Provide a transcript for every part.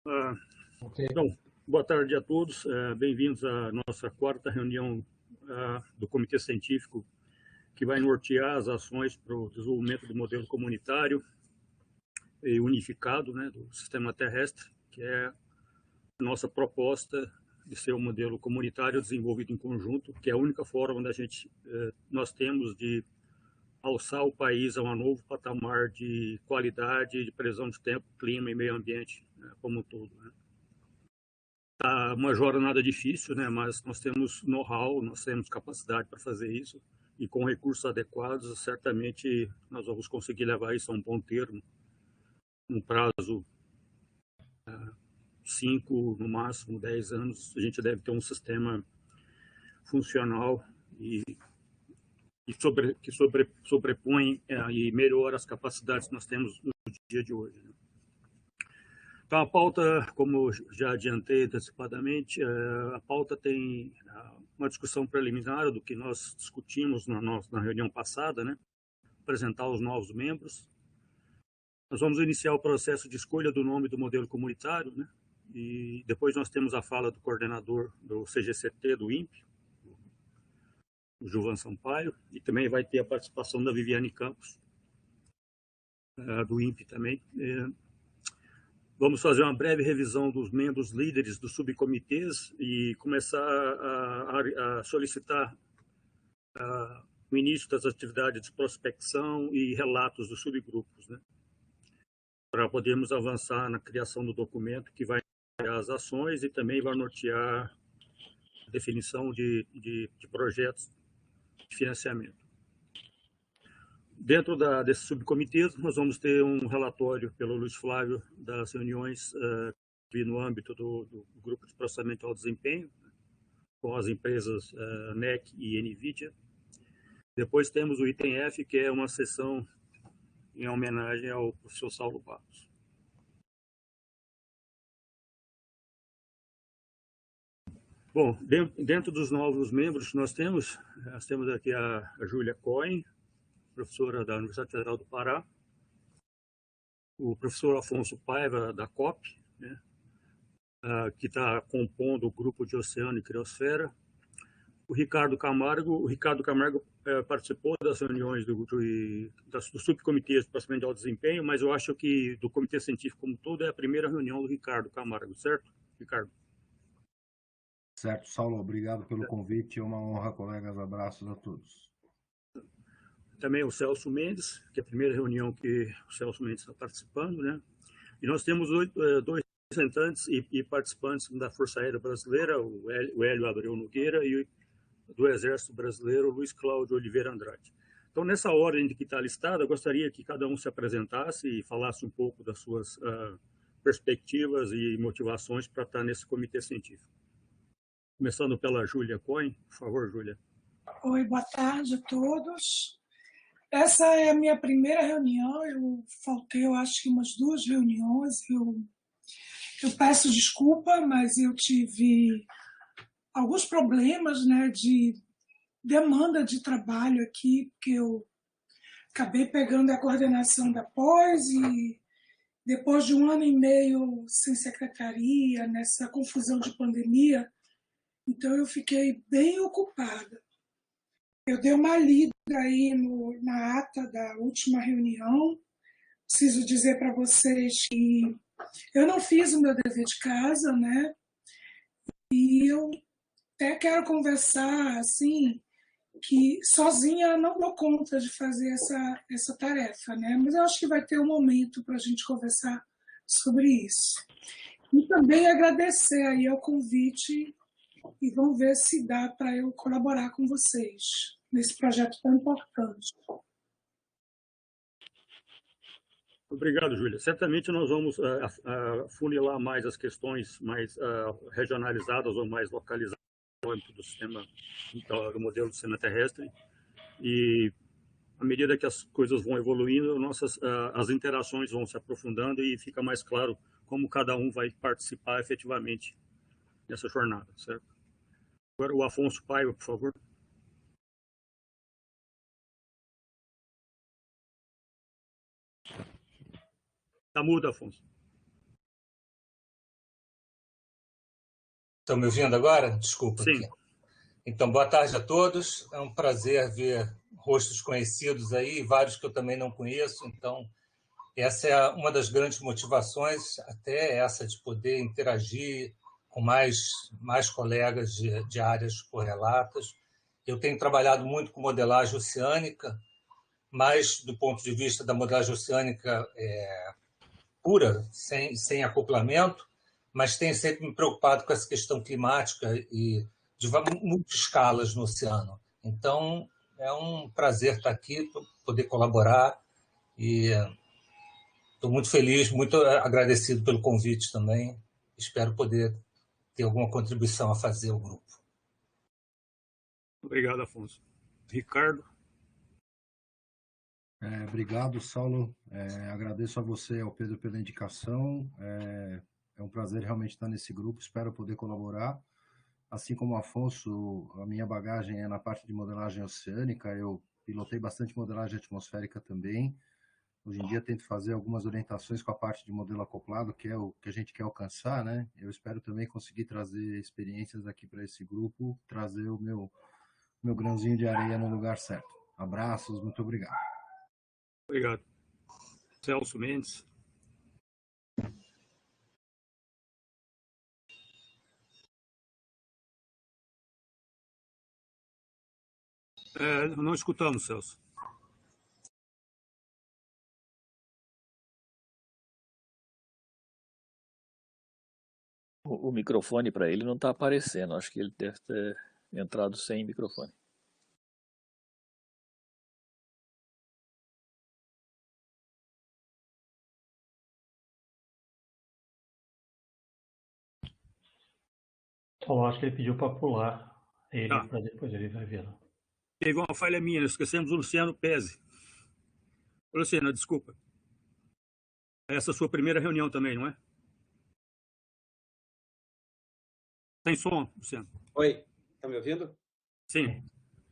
Ah, Ok. Então, boa tarde a todos. Bem-vindos à nossa quarta reunião do Comitê Científico, que vai nortear as ações para o desenvolvimento do modelo comunitário e unificado, né, do sistema terrestre, que é a nossa proposta de ser um modelo comunitário desenvolvido em conjunto, que é a única forma da nós temos de alçar o país a um novo patamar de qualidade, de previsão de tempo, clima e meio ambiente, né, como um todo, né. Tá uma jornada difícil, né? Mas nós temos know-how, nós temos capacidade para fazer isso e com recursos adequados, certamente nós vamos conseguir levar isso a um bom termo, num prazo 5, no máximo 10 anos. A gente deve ter um sistema funcional que sobrepõe e melhora as capacidades que nós temos no dia de hoje, né? Então, a pauta, como já adiantei antecipadamente, a pauta tem uma discussão preliminar do que nós discutimos na reunião passada, né? Apresentar os novos membros. Nós vamos iniciar o processo de escolha do nome do modelo comunitário, né? E depois nós temos a fala do coordenador do CGCT, do INPE, o Gilvan Sampaio, e também vai ter a participação da Viviane Campos, do INPE também. Vamos fazer uma breve revisão dos membros líderes dos subcomitês e começar a solicitar o início das atividades de prospecção e relatos dos subgrupos, né? Para podermos avançar na criação do documento que vai nortear as ações e também vai nortear a definição de projetos de financiamento. Dentro desses subcomitês, nós vamos ter um relatório pelo Luiz Flávio das reuniões no âmbito do Grupo de Processamento ao Desempenho, com as empresas NEC e NVIDIA. Depois temos o item F, que é uma sessão em homenagem ao professor Saulo Barros. Bom, dentro dos novos membros que nós temos aqui a Júlia Cohen, professora da Universidade Federal do Pará, o professor Afonso Paiva, da COP, né, que está compondo o grupo de Oceano e Criosfera. O Ricardo Camargo participou das reuniões do subcomitê de processamento de alto desempenho, mas eu acho que do comitê científico como todo é a primeira reunião do Ricardo Camargo, certo, Ricardo? Certo, Saulo, obrigado pelo convite, é uma honra, colegas, abraços a todos. Também o Celso Mendes, que é a primeira reunião que o Celso Mendes está participando, né? E nós temos dois representantes e participantes da Força Aérea Brasileira, o Hélio Abreu Nogueira, e do Exército Brasileiro, Luiz Cláudio Oliveira Andrade. Então, nessa ordem de que está listada, eu gostaria que cada um se apresentasse e falasse um pouco das suas perspectivas e motivações para estar nesse comitê científico. Começando pela Júlia Cohen. Por favor, Júlia. Oi, boa tarde a todos. Essa é a minha primeira reunião, eu faltei, eu acho que umas 2 reuniões, eu peço desculpa, mas eu tive alguns problemas, né, de demanda de trabalho aqui, porque eu acabei pegando a coordenação da pós e depois de 1 ano e meio sem secretaria, nessa confusão de pandemia, então eu fiquei bem ocupada. Eu dei uma lida aí na ata da última reunião. Preciso dizer para vocês que eu não fiz o meu dever de casa, né? E eu até quero conversar, assim, que sozinha eu não dou conta de fazer essa tarefa, né? Mas eu acho que vai ter um momento para a gente conversar sobre isso. E também agradecer aí ao convite e vamos ver se dá para eu colaborar com vocês nesse projeto tão importante. Obrigado, Júlia. Certamente nós vamos funilar mais as questões mais regionalizadas ou mais localizadas no âmbito do sistema, do modelo do sistema terrestre. E à medida que as coisas vão evoluindo, as interações vão se aprofundando e fica mais claro como cada um vai participar efetivamente nessa jornada, certo? Agora o Afonso Paiva, por favor. Está mudo, Afonso. Estão me ouvindo agora? Desculpa Sim. aqui. Então, boa tarde a todos. É um prazer ver rostos conhecidos aí, vários que eu também não conheço. Então, essa é uma das grandes motivações, até essa de poder interagir com mais colegas de áreas correlatas. Eu tenho trabalhado muito com modelagem oceânica, mas do ponto de vista da modelagem oceânica pura, sem acoplamento, mas tenho sempre me preocupado com essa questão climática e de multi-escalas no oceano. Então, é um prazer estar aqui, poder colaborar, e estou muito feliz, muito agradecido pelo convite também. Espero poder ter alguma contribuição a fazer ao grupo. Obrigado, Afonso. Ricardo? Obrigado, Saulo. Agradeço a você e ao Pedro pela indicação. É um prazer realmente estar nesse grupo, espero poder colaborar. Assim como o Afonso, a minha bagagem é na parte de modelagem oceânica, eu pilotei bastante modelagem atmosférica também. Hoje em dia tento fazer algumas orientações com a parte de modelo acoplado, que é o que a gente quer alcançar, né? Eu espero também conseguir trazer experiências aqui para esse grupo, trazer o meu grãozinho de areia no lugar certo. Abraços, muito obrigado. Obrigado. Celso Mendes? Não escutamos, Celso. O microfone para ele não está aparecendo. Acho que ele deve ter entrado sem microfone. Eu acho que ele pediu para pular ele, para depois ele vai ver. Teve uma falha minha, esquecemos o Luciano Pezzi. Luciano, desculpa. Essa é a sua primeira reunião também, não é? Tem som, Luciano? Oi, está me ouvindo? Sim.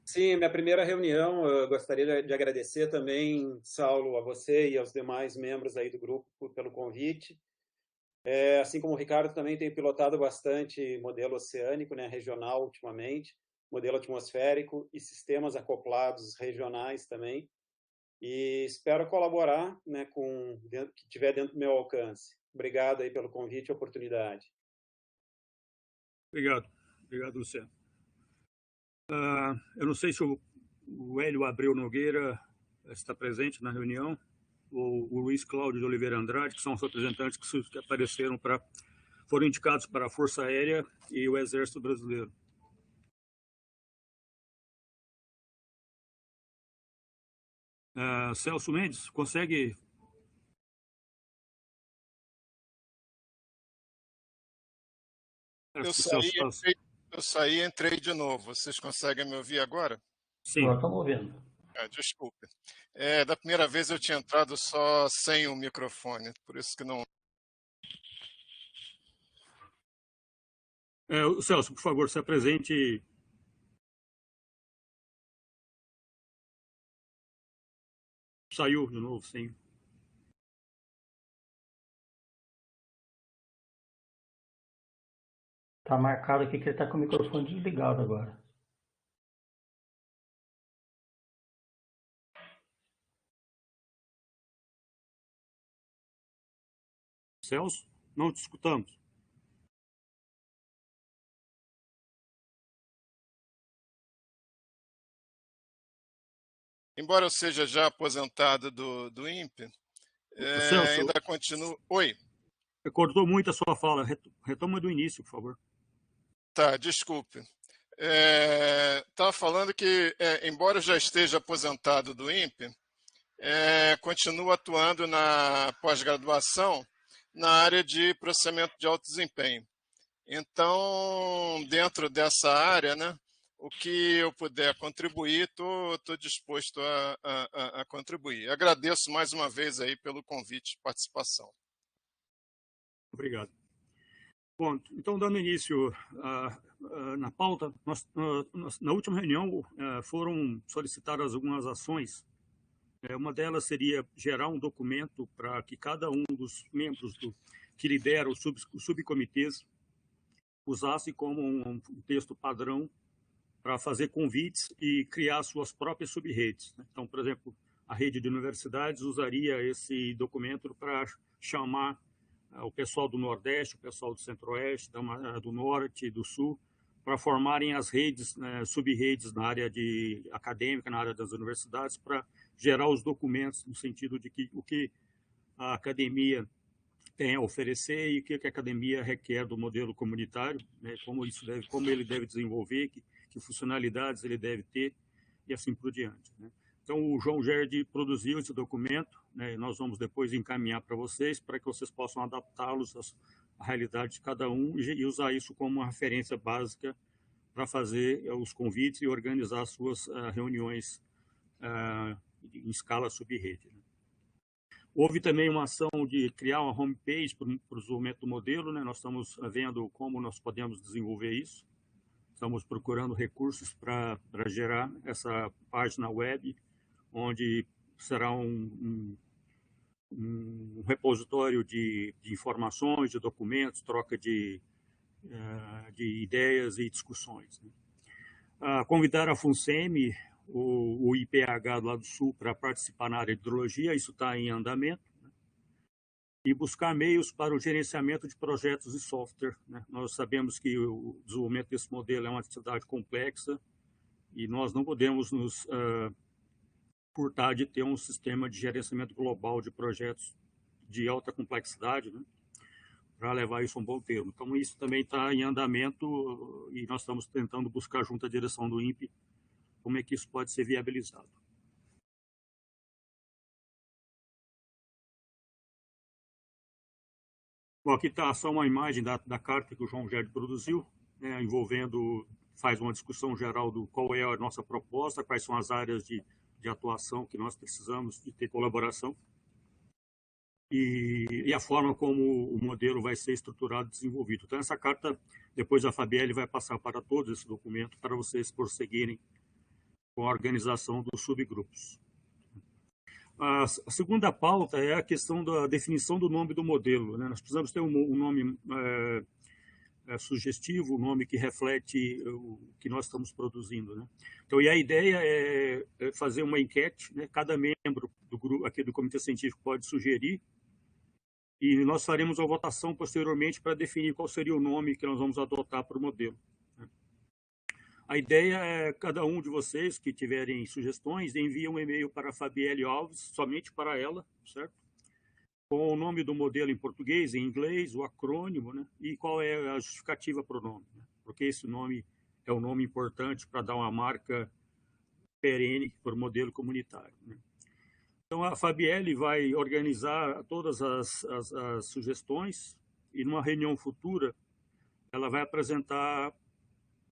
Sim, minha primeira reunião. Eu gostaria de agradecer também, Saulo, a você e aos demais membros aí do grupo pelo convite. Assim como o Ricardo, também tenho pilotado bastante modelo oceânico, né, regional ultimamente, modelo atmosférico e sistemas acoplados regionais também. E espero colaborar, né, com o que tiver dentro do meu alcance. Obrigado aí pelo convite e oportunidade. Obrigado. Obrigado, Luciano. Eu não sei se o Hélio Abreu Nogueira está presente na reunião, ou o Luiz Cláudio de Oliveira Andrade, que são os representantes que apareceram foram indicados para a Força Aérea e o Exército Brasileiro. Celso Mendes, consegue... Eu saí e entrei de novo. Vocês conseguem me ouvir agora? Sim. Agora estamos ouvindo. Desculpe. Da primeira vez eu tinha entrado só sem o microfone, por isso que não... Celso, por favor, se apresente. Saiu de novo, sim. Está marcado aqui que ele está com o microfone desligado agora. Celso, não te escutamos. Embora eu seja já aposentado do INPE, Celso, ainda continuo... Oi. Cortou muito a sua fala. Retoma do início, por favor. Tá, desculpe. Estava falando que, embora eu já esteja aposentado do INPE, continuo atuando na pós-graduação na área de processamento de alto desempenho. Então, dentro dessa área, né, o que eu puder contribuir, estou disposto a contribuir. Agradeço mais uma vez aí pelo convite de participação. Obrigado. Bom, então, dando início na pauta, na última reunião foram solicitadas algumas ações. Uma delas seria gerar um documento para que cada um dos membros que lidera os subcomitês usasse como um texto padrão para fazer convites e criar suas próprias sub-redes. Então, por exemplo, a rede de universidades usaria esse documento para chamar o pessoal do Nordeste, o pessoal do Centro-Oeste, do Norte, do Sul, para formarem as redes, sub-redes na área acadêmica, na área das universidades, para gerar os documentos no sentido de que o que a academia tem a oferecer e o que a academia requer do modelo comunitário, né, como ele deve desenvolver, que funcionalidades ele deve ter e assim por diante. Né? Então, o João Gerd produziu esse documento, né, e nós vamos depois encaminhar para vocês, para que vocês possam adaptá-los à realidade de cada um e usar isso como uma referência básica para fazer os convites e organizar suas reuniões em escala sub-rede. Né? Houve também uma ação de criar uma homepage para o desenvolvimento do modelo, né? Nós estamos vendo como nós podemos desenvolver isso. Estamos procurando recursos para gerar essa página web, onde será um repositório de informações, de documentos, troca de ideias e discussões. Né? Convidar a FUNSEMI, o IPH do lado do Sul, para participar na área de hidrologia, isso está em andamento, né? E buscar meios para o gerenciamento de projetos de software. Né? Nós sabemos que o desenvolvimento desse modelo é uma atividade complexa e nós não podemos nos furtar de ter um sistema de gerenciamento global de projetos de alta complexidade, né? Para levar isso a um bom termo. Então, isso também está em andamento e nós estamos tentando buscar junto à direção do INPE como é que isso pode ser viabilizado. Bom, aqui está só uma imagem da carta que o João Gerd produziu, né, faz uma discussão geral do qual é a nossa proposta, quais são as áreas de atuação que nós precisamos de ter colaboração e a forma como o modelo vai ser estruturado e desenvolvido. Então, essa carta, depois a Fabielle vai passar para todos esse documento para vocês prosseguirem com a organização dos subgrupos. A segunda pauta é a questão da definição do nome do modelo. Né? Nós precisamos ter um nome sugestivo, um nome que reflete o que nós estamos produzindo. Né? Então, e a ideia é fazer uma enquete, né? Cada membro do grupo aqui do Comitê Científico pode sugerir, e nós faremos uma votação posteriormente para definir qual seria o nome que nós vamos adotar para o modelo. A ideia é cada um de vocês que tiverem sugestões, enviem um e-mail para a Fabielle Alves, somente para ela, certo? Com o nome do modelo em português, em inglês, o acrônimo, né? E qual é a justificativa para o nome, né? Porque esse nome é um nome importante para dar uma marca perene para o modelo comunitário, né? Então, a Fabielle vai organizar todas as sugestões e, numa reunião futura, ela vai apresentar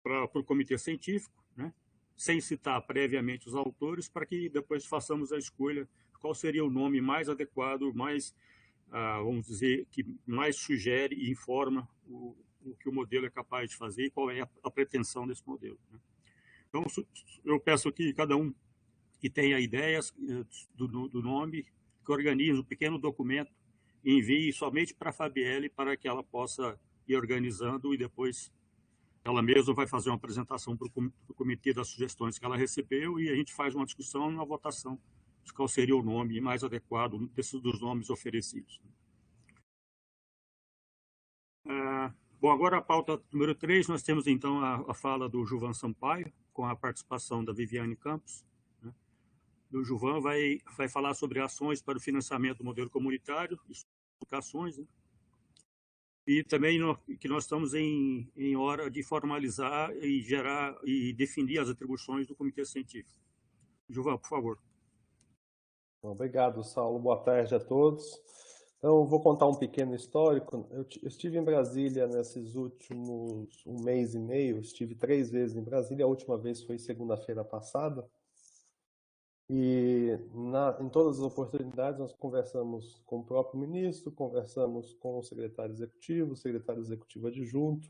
para o comitê científico, né, sem citar previamente os autores, para que depois façamos a escolha qual seria o nome mais adequado, mais, vamos dizer, que mais sugere e informa o que o modelo é capaz de fazer e qual é a pretensão desse modelo. Né? Então, eu peço que cada um que tenha ideias do nome, que organize um pequeno documento e envie somente para a Fabielle para que ela possa ir organizando e depois ela mesma vai fazer uma apresentação para o comitê das sugestões que ela recebeu e a gente faz uma discussão e uma votação de qual seria o nome mais adequado dos nomes oferecidos. Bom, agora a pauta número 3, nós temos então a fala do Juvan Sampaio, com a participação da Viviane Campos. Né? O Juvan vai falar sobre ações para o financiamento do modelo comunitário, explicações, né? E também que nós estamos em hora de formalizar e gerar e definir as atribuições do Comitê Científico. Juvan, por favor. Obrigado, Saulo. Boa tarde a todos. Então, vou contar um pequeno histórico. Eu estive em Brasília nesses últimos 1 mês e meio, estive 3 vezes em Brasília, a última vez foi segunda-feira passada. E em todas as oportunidades nós conversamos com o próprio ministro, conversamos com o secretário executivo adjunto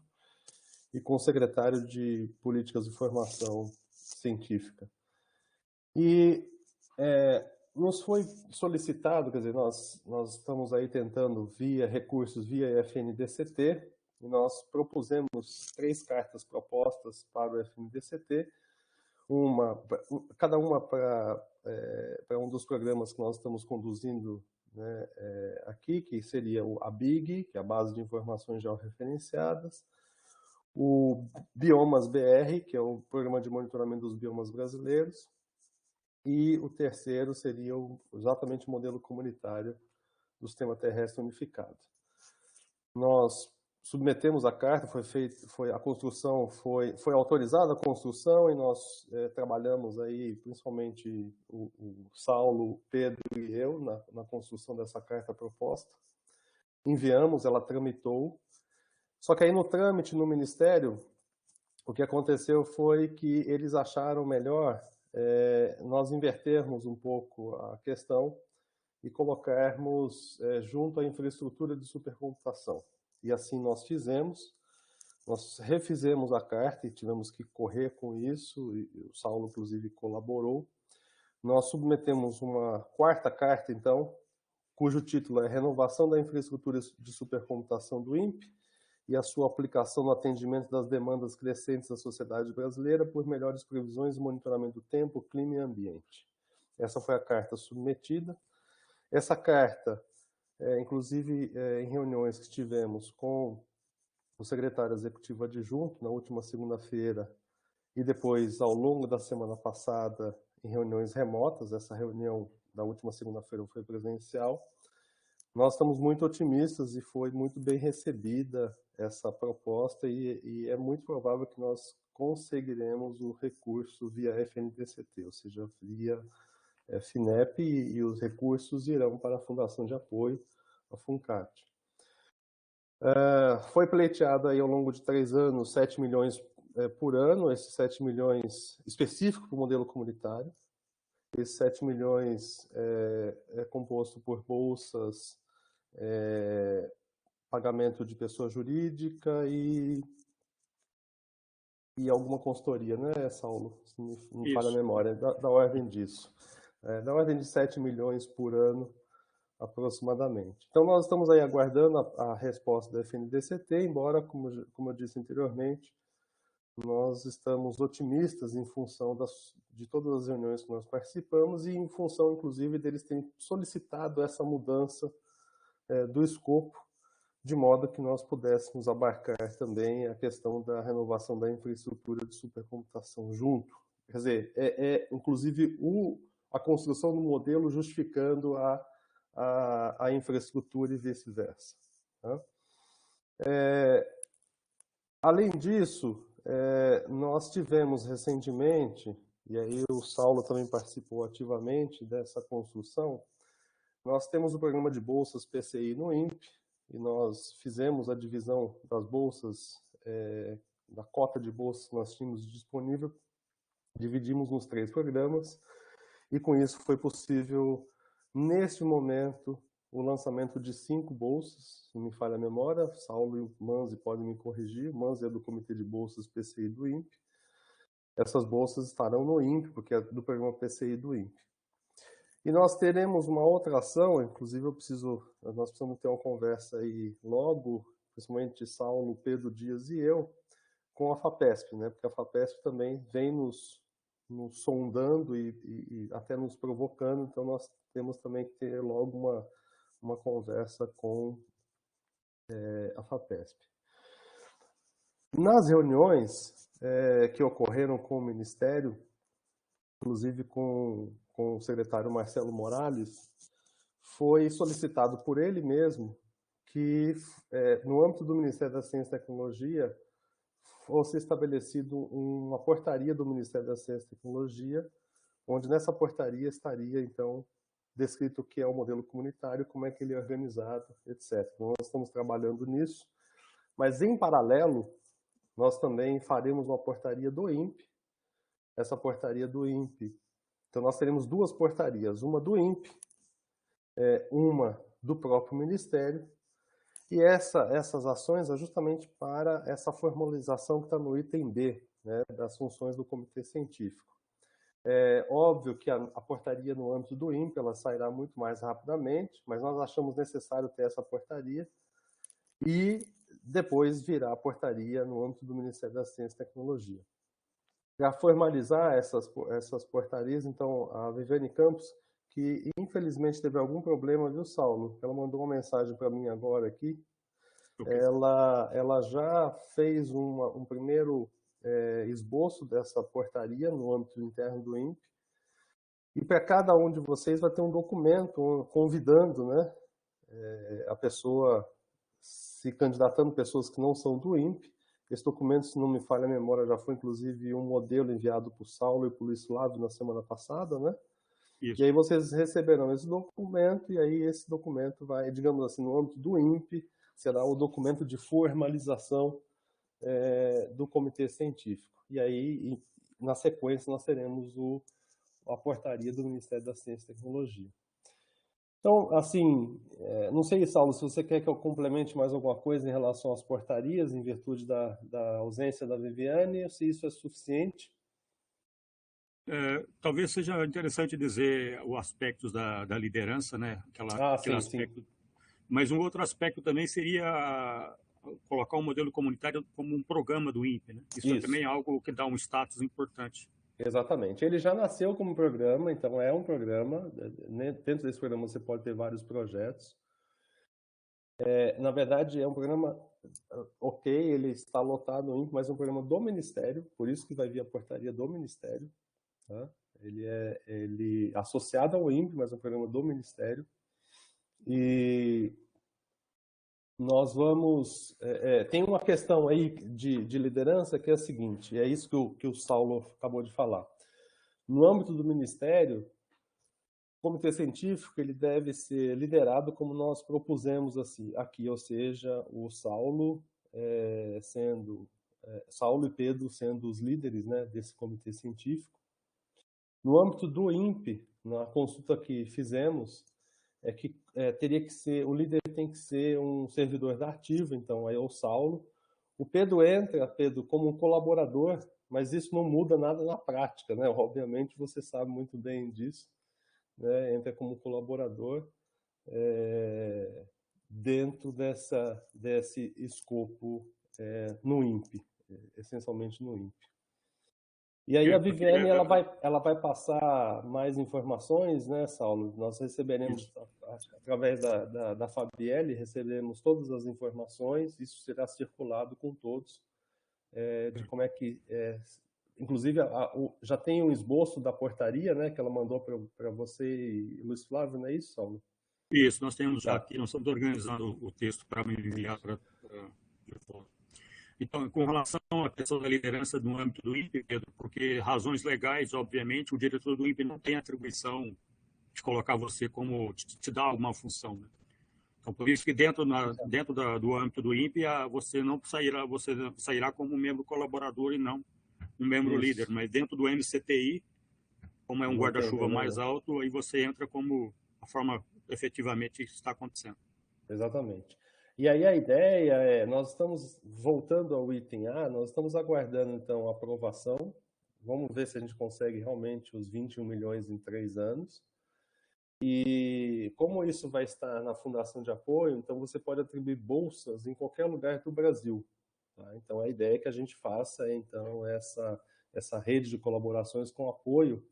e com o secretário de Políticas de Formação Científica. E nos foi solicitado, quer dizer, nós estamos aí tentando via recursos, via FNDCT, e nós propusemos 3 cartas propostas para o FNDCT, cada uma para um dos programas que nós estamos conduzindo, né, aqui, que seria a BIG, que é a Base de Informações Georreferenciadas, o Biomas BR, que é o Programa de Monitoramento dos Biomas Brasileiros, e o terceiro seria exatamente o modelo comunitário do Sistema Terrestre Unificado. Nós submetemos a carta, foi autorizada a construção e nós trabalhamos aí, principalmente o Saulo, o Pedro e eu, na construção dessa carta proposta. Enviamos, ela tramitou. Só que aí no trâmite no Ministério, o que aconteceu foi que eles acharam melhor nós invertermos um pouco a questão e colocarmos junto à infraestrutura de supercomputação. E assim nós fizemos, nós refizemos a carta e tivemos que correr com isso, e o Saulo, inclusive, colaborou. Nós submetemos uma 4ª carta, então, cujo título é Renovação da Infraestrutura de Supercomputação do INPE e a sua aplicação no atendimento das demandas crescentes da sociedade brasileira por melhores previsões e monitoramento do tempo, clima e ambiente. Essa foi a carta submetida. Essa carta, inclusive em reuniões que tivemos com o secretário executivo adjunto na última segunda-feira e depois ao longo da semana passada em reuniões remotas, essa reunião da última segunda-feira foi presencial, nós estamos muito otimistas e foi muito bem recebida essa proposta e é muito provável que nós conseguiremos o recurso via FNDCT, ou seja, via FINEP, e os recursos irão para a Fundação de Apoio, a FUNCAT. Foi pleiteado aí ao longo de 3 anos 7 milhões por ano, esses 7 milhões específicos para o modelo comunitário. Esses 7 milhões é composto por bolsas, pagamento de pessoa jurídica e alguma consultoria, né, Saulo? Se não falha a memória, da ordem disso. Da ordem de 7 milhões por ano, aproximadamente. Então, nós estamos aí aguardando a resposta da FNDCT, embora, como eu disse anteriormente, nós estamos otimistas em função de todas as reuniões que nós participamos e em função, inclusive, deles terem solicitado essa mudança do escopo, de modo que nós pudéssemos abarcar também a questão da renovação da infraestrutura de supercomputação junto. Quer dizer, inclusive a construção do modelo justificando a infraestrutura e vice-versa. Tá? Além disso, nós tivemos recentemente, e aí o Saulo também participou ativamente dessa construção, nós temos o programa de bolsas PCI no INPE, e nós fizemos a divisão das bolsas, da cota de bolsas que nós tínhamos disponível, dividimos nos 3 programas, e com isso foi possível, neste momento, o lançamento de 5 bolsas, se não me falha a memória, Saulo e o Manzi podem me corrigir, o Manzi é do Comitê de Bolsas PCI do INPE. Essas bolsas estarão no INPE, porque é do programa PCI do INPE. E nós teremos uma outra ação, inclusive nós precisamos ter uma conversa aí logo, principalmente Saulo, Pedro Dias e eu, com a FAPESP, né? Porque a FAPESP também vem nos sondando e até nos provocando, então nós temos também que ter logo uma conversa com a FAPESP. Nas reuniões que ocorreram com o Ministério, inclusive com o secretário Marcelo Morales, foi solicitado por ele mesmo que, no âmbito do Ministério da Ciência e Tecnologia, fosse estabelecido uma portaria do Ministério da Ciência e Tecnologia, onde nessa portaria estaria, então, descrito o que é o modelo comunitário, como é que ele é organizado, etc. Então, nós estamos trabalhando nisso, mas, em paralelo, nós também faremos uma portaria do INPE. Essa portaria do INPE, então nós teremos 2 portarias, uma do INPE, uma do próprio Ministério, e essas ações é justamente para essa formalização que está no item B, né, das funções do Comitê Científico. É óbvio que a portaria no âmbito do INPE ela sairá muito mais rapidamente, mas nós achamos necessário ter essa portaria e depois virá a portaria no âmbito do Ministério da Ciência e Tecnologia. Para formalizar essas portarias, então, a Viviane Campos, que infelizmente teve algum problema, viu, Saulo? Ela mandou uma mensagem para mim agora aqui. Ela já fez um primeiro esboço dessa portaria no âmbito interno do INPE, e para cada um de vocês vai ter um documento convidando, né, a pessoa se candidatando, pessoas que não são do INPE. Esse documento, se não me falha a memória, já foi inclusive um modelo enviado por Saulo e por Luiz Flávio na semana passada, né? Isso. E aí vocês receberão esse documento, e aí esse documento vai, digamos assim, no âmbito do INPE, será o documento de formalização do comitê científico. E aí, na sequência, nós teremos a portaria do Ministério da Ciência e Tecnologia. Então, assim, não sei, Saulo, se você quer que eu complemente mais alguma coisa em relação às portarias, em virtude da ausência da Viviane, ou se isso é suficiente. Talvez seja interessante dizer os aspectos da liderança, né? Aquele aspecto. Sim. Mas um outro aspecto também seria colocar o modelo comunitário como um programa do INPE, né? Isso também é algo que dá um status importante. Exatamente. Ele já nasceu como programa, então é um programa. Dentro desse programa você pode ter vários projetos. Na verdade, é um programa, ok, ele está lotado no INPE, mas é um programa do Ministério, por isso que vai vir a portaria do Ministério. Tá? Ele é associado ao INPE, mas é um programa do Ministério. E nós vamos... tem uma questão aí de liderança que é a seguinte, é isso que o Saulo acabou de falar. No âmbito do Ministério, o Comitê Científico ele deve ser liderado como nós propusemos aqui, ou seja, o Saulo Saulo e Pedro sendo os líderes, né, desse Comitê Científico. No âmbito do INPE, na consulta que fizemos, teria que ser, o líder tem que ser um servidor da ativa, então aí é o Saulo. O Pedro entra, como um colaborador, mas isso não muda nada na prática, né? Obviamente você sabe muito bem disso, né? Entra como colaborador dentro desse escopo no INPE, essencialmente no INPE. E aí a Viviane ela vai passar mais informações, né, Saulo? Nós receberemos, através da Fabielle, receberemos todas as informações, isso será circulado com todos, de como é que... inclusive, já tem um esboço da portaria, né, que ela mandou para você e Luiz Flávio, não é isso, Saulo? Isso, nós temos aqui, nós estamos organizando o texto para me enviar para fora. Então, com relação à questão da liderança no âmbito do INPE, Pedro, porque razões legais, obviamente, o diretor do INPE não tem atribuição de colocar você como, te dar alguma função, né? Então, por isso que dentro do âmbito do INPE, você sairá como um membro colaborador e não um membro líder, mas dentro do MCTI, como é um guarda-chuva mais alto, aí você entra como a forma efetivamente está acontecendo. Exatamente. E aí a ideia nós estamos voltando ao item A, nós estamos aguardando então a aprovação, vamos ver se a gente consegue realmente os 21 milhões em 3 anos, e como isso vai estar na Fundação de Apoio, então você pode atribuir bolsas em qualquer lugar do Brasil. Tá? Então a ideia é que a gente faça então essa rede de colaborações com apoio,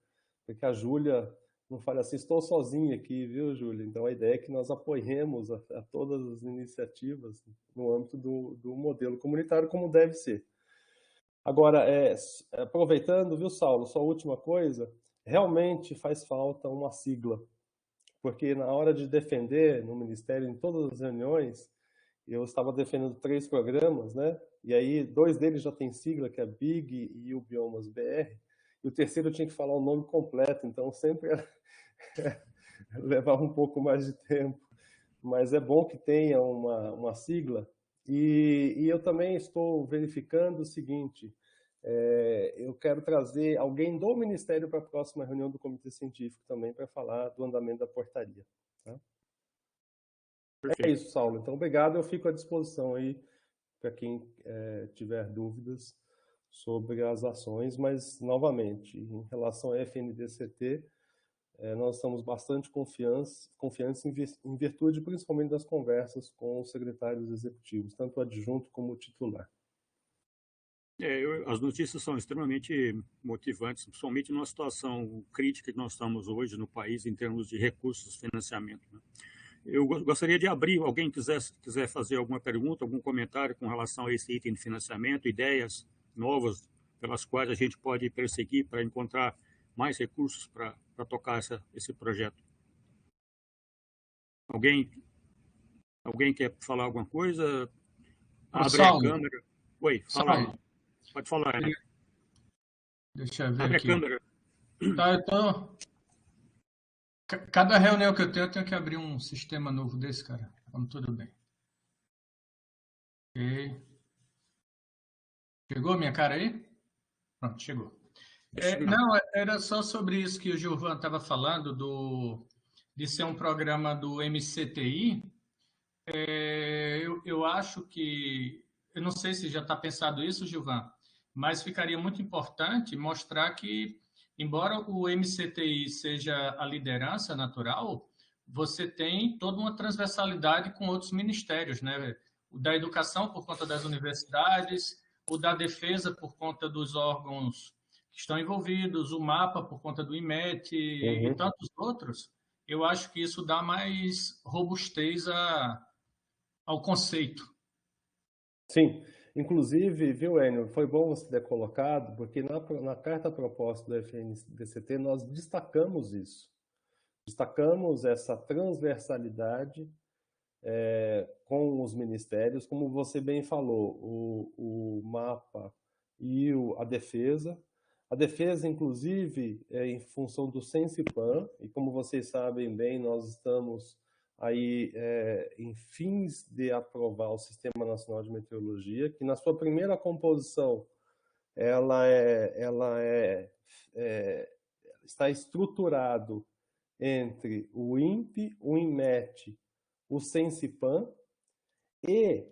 porque a Júlia não fale assim, estou sozinha aqui, viu, Júlia? Então, a ideia é que nós apoiemos a todas as iniciativas no âmbito do modelo comunitário, como deve ser. Agora, aproveitando, viu, Saulo, só a última coisa, realmente faz falta uma sigla, porque na hora de defender no Ministério, em todas as reuniões, eu estava defendendo 3 programas, né? E aí 2 deles já têm sigla, que é BIG e o Biomas BR, e o terceiro eu tinha que falar o nome completo, então sempre levava um pouco mais de tempo. Mas é bom que tenha uma sigla. E eu também estou verificando o seguinte, eu quero trazer alguém do Ministério para a próxima reunião do Comitê Científico também, para falar do andamento da portaria. Tá? É isso, Saulo. Então, obrigado. Eu fico à disposição aí para quem tiver dúvidas sobre as ações, mas, novamente, em relação ao FNDCT, nós estamos bastante confiantes em virtude principalmente das conversas com os secretários executivos, tanto o adjunto como o titular. As notícias são extremamente motivantes, principalmente numa situação crítica que nós estamos hoje no país em termos de recursos de financiamento, né? Eu gostaria de abrir, alguém quiser fazer alguma pergunta, algum comentário com relação a esse item de financiamento, ideias novas pelas quais a gente pode perseguir para encontrar mais recursos para tocar esse projeto. Alguém quer falar alguma coisa? Abre a câmera. Oi, fala aí. Pode falar, né? Deixa eu ver Abre aqui. A câmera. Tá, cada reunião que eu tenho que abrir um sistema novo desse, cara. Então, tudo bem. Ok. Chegou minha cara aí? Pronto, chegou. Não, era só sobre isso que o Gilvan estava falando, de ser um programa do MCTI. Eu acho que, eu não sei se já está pensado isso, Gilvan, mas ficaria muito importante mostrar que, embora o MCTI seja a liderança natural, você tem toda uma transversalidade com outros ministérios, né? O da educação por conta das universidades, o da defesa por conta dos órgãos que estão envolvidos, o MAPA por conta do IMET e tantos outros. Eu acho que isso dá mais robustez ao conceito. Sim, inclusive, viu, Enio, foi bom você ter colocado, porque na carta proposta do FNDCT nós destacamos isso. Destacamos essa transversalidade com os ministérios, como você bem falou, o MAPA e a defesa. A defesa, inclusive, em função do Sensipan, e como vocês sabem bem, nós estamos aí em fins de aprovar o Sistema Nacional de Meteorologia, que na sua primeira composição está estruturado entre o INPE, o INMET, o Sensipan e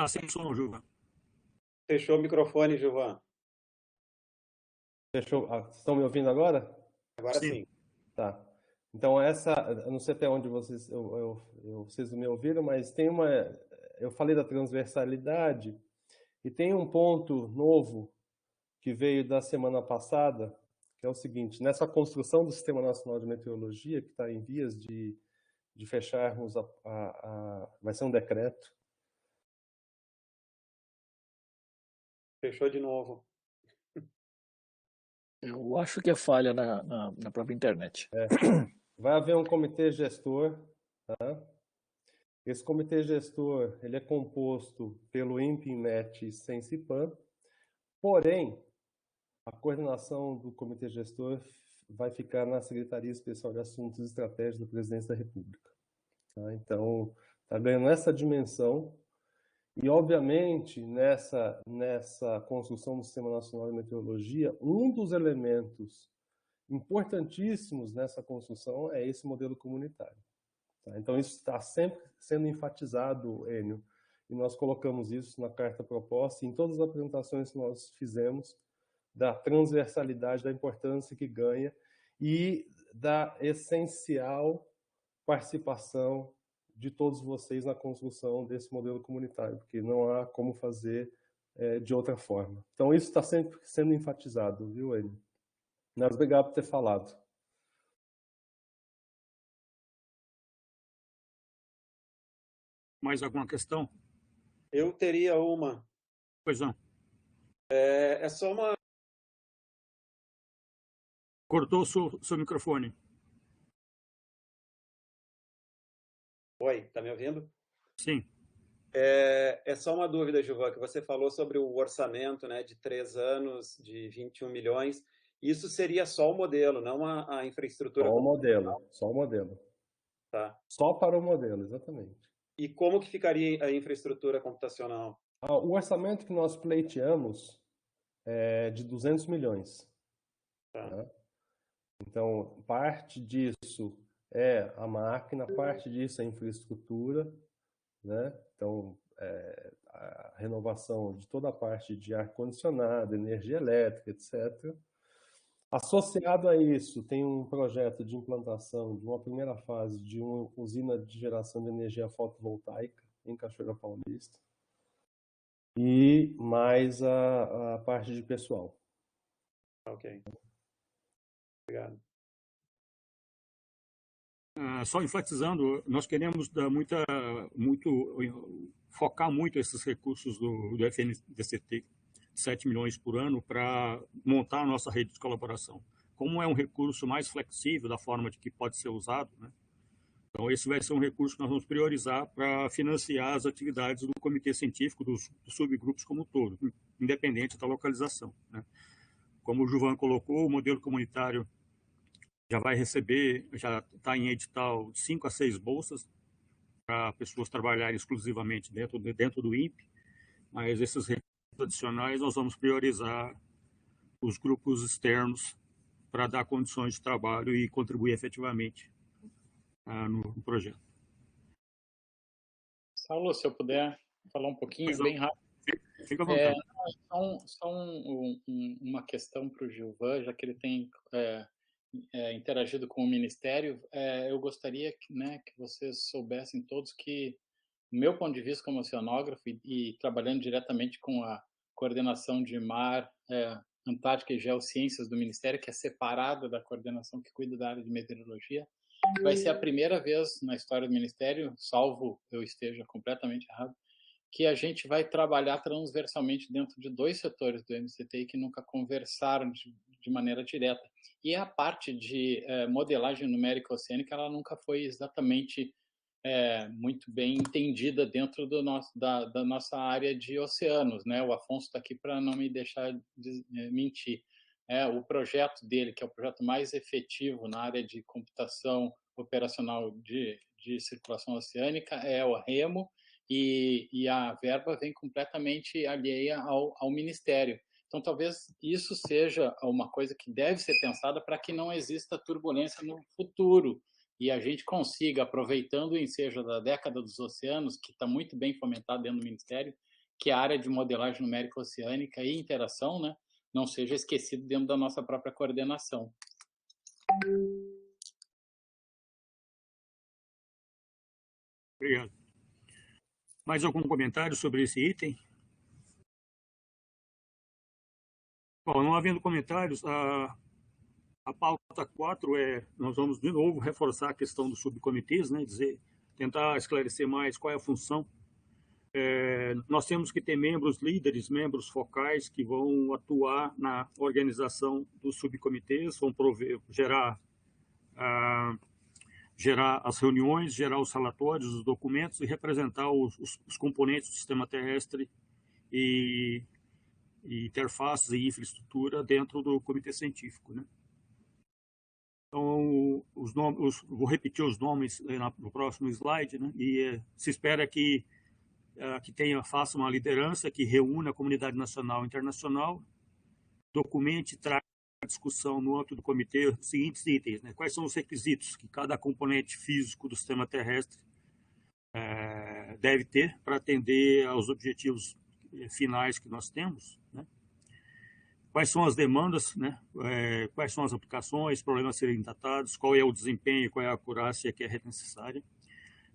sem som, Gilvan. Fechou o microfone, Gilvan. Fechou. Estão me ouvindo agora? Agora sim. Tá. Então eu não sei até onde vocês me ouviram, mas eu falei da transversalidade e tem um ponto novo que veio da semana passada, que é o seguinte: nessa construção do Sistema Nacional de Meteorologia, que está em vias de fecharmos, vai ser um decreto. Fechou de novo. Eu acho que é falha na própria internet. Vai haver um comitê gestor, tá? Esse comitê gestor ele é composto pelo INPE, INMET e Sensipan, porém, a coordenação do comitê gestor vai ficar na Secretaria Especial de Assuntos e Estratégias da Presidência da República. Tá? Então, está ganhando essa dimensão. E, obviamente, nessa construção do Sistema Nacional de Meteorologia, um dos elementos importantíssimos nessa construção é esse modelo comunitário. Tá? Então, isso está sempre sendo enfatizado, Enio, e nós colocamos isso na carta proposta e em todas as apresentações que nós fizemos, da transversalidade, da importância que ganha e da essencial participação de todos vocês na construção desse modelo comunitário, porque não há como fazer de outra forma. Então, isso está sempre sendo enfatizado, viu, Enio? Mas obrigado por ter falado. Mais alguma questão? Eu teria uma. Pois não. É só uma... Cortou o seu microfone. Oi, tá me ouvindo? Sim. É só uma dúvida, Gilvan, que você falou sobre o orçamento, né, de 3 anos, de 21 milhões. Isso seria só o modelo, não a infraestrutura? Só o modelo. Tá. Só para o modelo, exatamente. E como que ficaria a infraestrutura computacional? O orçamento que nós pleiteamos é de 200 milhões. Tá. Tá? Então, parte disso é a máquina, parte disso é a infraestrutura, né? Então, a renovação de toda a parte de ar-condicionado, energia elétrica, etc. Associado a isso, tem um projeto de implantação de uma primeira fase de uma usina de geração de energia fotovoltaica em Cachoeira Paulista e mais a parte de pessoal. Ok. Obrigado. Só enfatizando, nós queremos dar focar muito esses recursos do FNDCT, 7 milhões por ano, para montar a nossa rede de colaboração. Como é um recurso mais flexível da forma de que pode ser usado, né? Então, esse vai ser um recurso que nós vamos priorizar para financiar as atividades do comitê científico, dos subgrupos como um todo, independente da localização, né? Como o Gilvan colocou, o modelo comunitário já vai receber, já está em edital, 5 a 6 bolsas para pessoas trabalharem exclusivamente dentro do INPE, mas esses recursos adicionais nós vamos priorizar os grupos externos para dar condições de trabalho e contribuir efetivamente no projeto. Saulo, se eu puder falar um pouquinho, bem rápido. Fica à vontade. Uma questão para o Gilvan, já que ele tem interagido com o Ministério, eu gostaria que vocês soubessem todos que, do meu ponto de vista como oceanógrafo e trabalhando diretamente com a coordenação de mar, Antártica e Geociências do Ministério, que é separada da coordenação que cuida da área de meteorologia, vai ser a primeira vez na história do Ministério, salvo eu esteja completamente errado, que a gente vai trabalhar transversalmente dentro de 2 setores do MCTI que nunca conversaram de maneira direta. E a parte de modelagem numérica oceânica, ela nunca foi exatamente muito bem entendida dentro da nossa área de oceanos, né? O Afonso está aqui para não me deixar mentir. O projeto dele, que é o projeto mais efetivo na área de computação operacional de circulação oceânica, é o REMO, e a verba vem completamente alheia ao Ministério. Então, talvez isso seja uma coisa que deve ser pensada para que não exista turbulência no futuro e a gente consiga, aproveitando o ensejo da década dos oceanos, que está muito bem fomentado dentro do Ministério, que a área de modelagem numérica oceânica e interação, né, não seja esquecido dentro da nossa própria coordenação. Obrigado. Mais algum comentário sobre esse item? Bom, não havendo comentários, a pauta 4 nós vamos de novo reforçar a questão dos subcomitês, né, tentar esclarecer mais qual é a função. Nós temos que ter membros líderes, membros focais que vão atuar na organização dos subcomitês, vão gerar as reuniões, gerar os relatórios, os documentos e representar os componentes do sistema terrestre e interfaces e infraestrutura dentro do comitê científico, né? Então, vou repetir os nomes no próximo slide, né? E se espera que faça uma liderança que reúna a comunidade nacional e internacional, documente e traga a discussão no âmbito do comitê os seguintes itens, né? Quais são os requisitos que cada componente físico do sistema terrestre deve ter para atender aos objetivos finais que nós temos, né? Quais são as demandas, né? Quais são as aplicações, problemas a serem tratados, qual é o desempenho, qual é a acurácia que é necessária,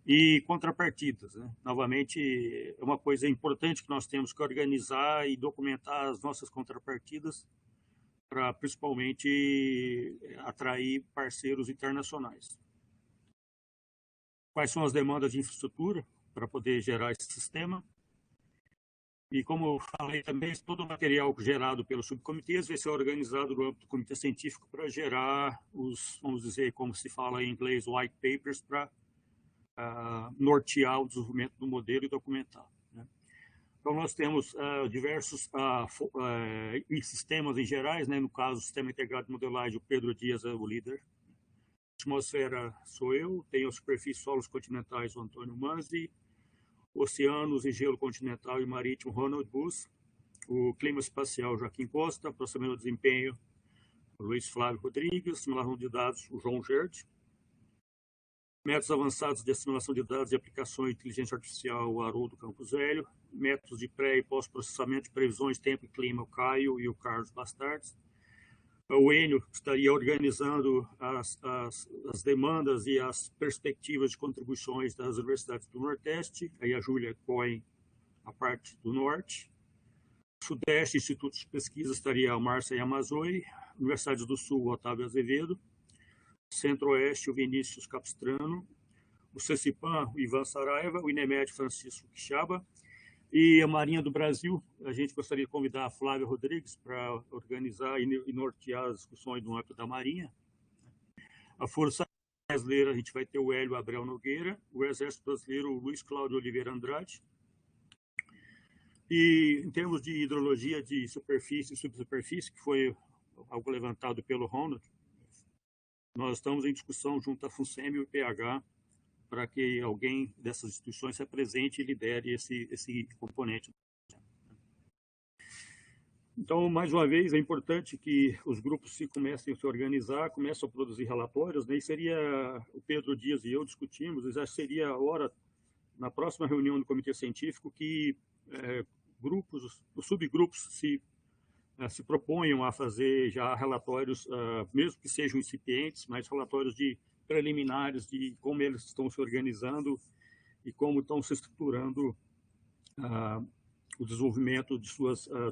e contrapartidas, né? Novamente, é uma coisa importante que nós temos que organizar e documentar as nossas contrapartidas para, principalmente, atrair parceiros internacionais. Quais são as demandas de infraestrutura para poder gerar esse sistema? E, como eu falei também, todo o material gerado pelos subcomitês vai ser organizado no âmbito do comitê científico para gerar vamos dizer, como se fala em inglês, white papers, para nortear o desenvolvimento do modelo e documentar, né? Então, nós temos diversos sistemas em gerais, né? No caso, o Sistema Integrado de Modelagem, o Pedro Dias é o líder. A atmosfera sou eu, tenho a superfície solos continentais, o Antônio Manzi, oceanos e gelo continental e marítimo, Ronald Bus, o clima espacial, Joaquim Costa, processamento de desempenho, o Luiz Flávio Rodrigues, simulação de dados, o João Gerde, métodos avançados de assimilação de dados e aplicação de inteligência artificial, o Haroldo Campos Velho, métodos de pré- e pós-processamento de previsões, tempo e clima, o Caio e o Carlos Bastardes. O Enio estaria organizando as demandas e as perspectivas de contribuições das universidades do Nordeste, aí a Júlia Cohen, a parte do Norte. Sudeste, Instituto de Pesquisa, estaria a Márcia Yamazoi, Universidade do Sul, o Otávio Azevedo, Centro-Oeste, o Vinícius Capistrano, o CECIPAM, o Ivan Saraiva, o INEMED, Francisco Quixaba, e a Marinha do Brasil. A gente gostaria de convidar a Flávia Rodrigues para organizar e nortear as discussões no âmbito da Marinha. A Força Brasileira, a gente vai ter o Hélio Abreu Nogueira, o Exército Brasileiro, o Luiz Cláudio Oliveira Andrade. E em termos de hidrologia de superfície e subsuperfície, que foi algo levantado pelo Ronald, nós estamos em discussão junto à FUNSEMI e o IPH para que alguém dessas instituições se apresente e lidere esse componente. Então, mais uma vez, é importante que os grupos comecem a se organizar, comecem a produzir relatórios, né? E seria, o Pedro Dias e eu discutimos, já seria a hora, na próxima reunião do Comitê Científico, que os subgrupos se proponham a fazer já relatórios, mesmo que sejam incipientes, mas relatórios preliminares de como eles estão se organizando e como estão se estruturando o desenvolvimento de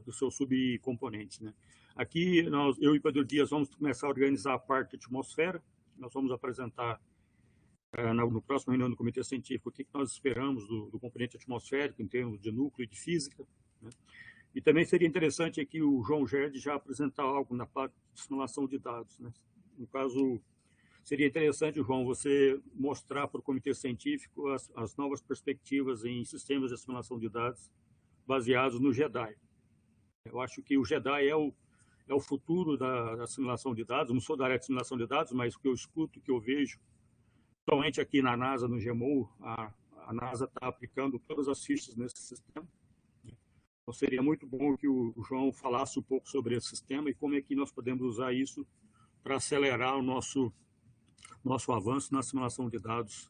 dos seus subcomponentes, né? Aqui, eu e Pedro Dias vamos começar a organizar a parte de atmosfera. Nós vamos apresentar no próximo reunião do Comitê Científico o que nós esperamos do componente atmosférico em termos de núcleo e de física, né? E também seria interessante aqui o João Gerde já apresentar algo na parte de simulação de dados, né? No caso, seria interessante, João, você mostrar para o Comitê Científico as novas perspectivas em sistemas de simulação de dados baseados no GEDI. Eu acho que o GEDI é o futuro da simulação de dados. Eu não sou da área de simulação de dados, mas o que eu escuto, o que eu vejo, principalmente aqui na NASA, no GMO, a NASA está aplicando todas as fichas nesse sistema. Então, seria muito bom que o João falasse um pouco sobre esse sistema e como é que nós podemos usar isso para acelerar o nosso avanço na simulação de dados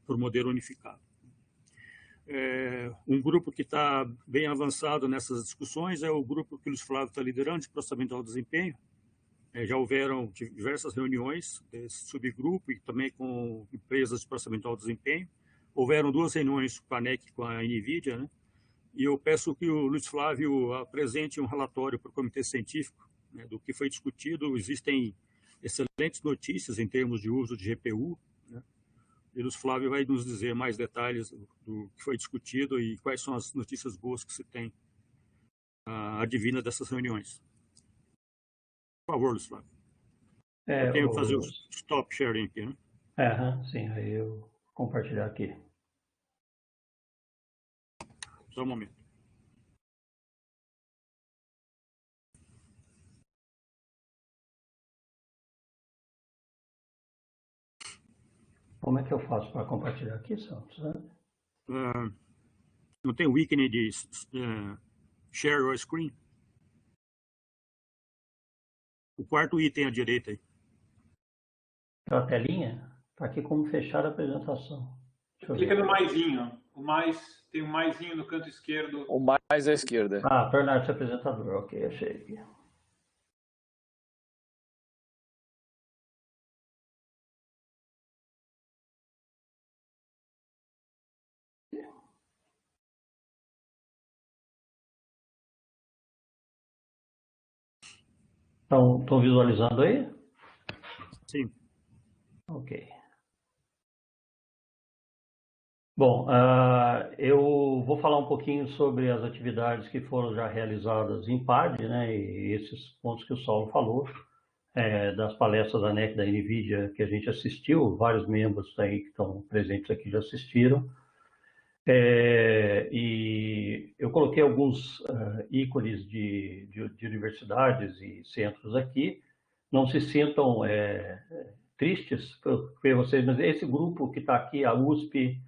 por modelo unificado. Um grupo que está bem avançado nessas discussões é o grupo que o Luiz Flávio está liderando, de processamento de alto desempenho. Já houveram diversas reuniões desse subgrupo e também com empresas de processamento de alto desempenho. Houveram 2 reuniões com a ANEC e com a NVIDIA, né? E eu peço que o Luiz Flávio apresente um relatório para o Comitê Científico, né, do que foi discutido. Existem excelentes notícias em termos de uso de GPU, né? E o Luiz Flávio vai nos dizer mais detalhes do que foi discutido e quais são as notícias boas que se tem advinda dessas reuniões. Por favor, Luiz Flávio. Eu tenho que fazer o stop sharing aqui, né? Sim, aí eu compartilhar aqui. Só um momento. Como é que eu faço para compartilhar aqui, Santos? Não tem o ícone de share your screen? O quarto item à direita aí. A telinha? Está aqui como fechar a apresentação. Clica no maisinho. Tem um maisinho no canto esquerdo. O mais à esquerda. Tornar-se apresentador. Ok, achei aqui. Estão visualizando aí? Sim. Ok. Bom, eu vou falar um pouquinho sobre as atividades que foram já realizadas em PAD, né, e esses pontos que o Saulo falou, das palestras da ANEC, da NVIDIA, que a gente assistiu, vários membros aí que estão presentes aqui já assistiram. E eu coloquei alguns ícones de universidades e centros aqui. Não se sintam tristes por ver vocês, mas esse grupo que está aqui, a USP,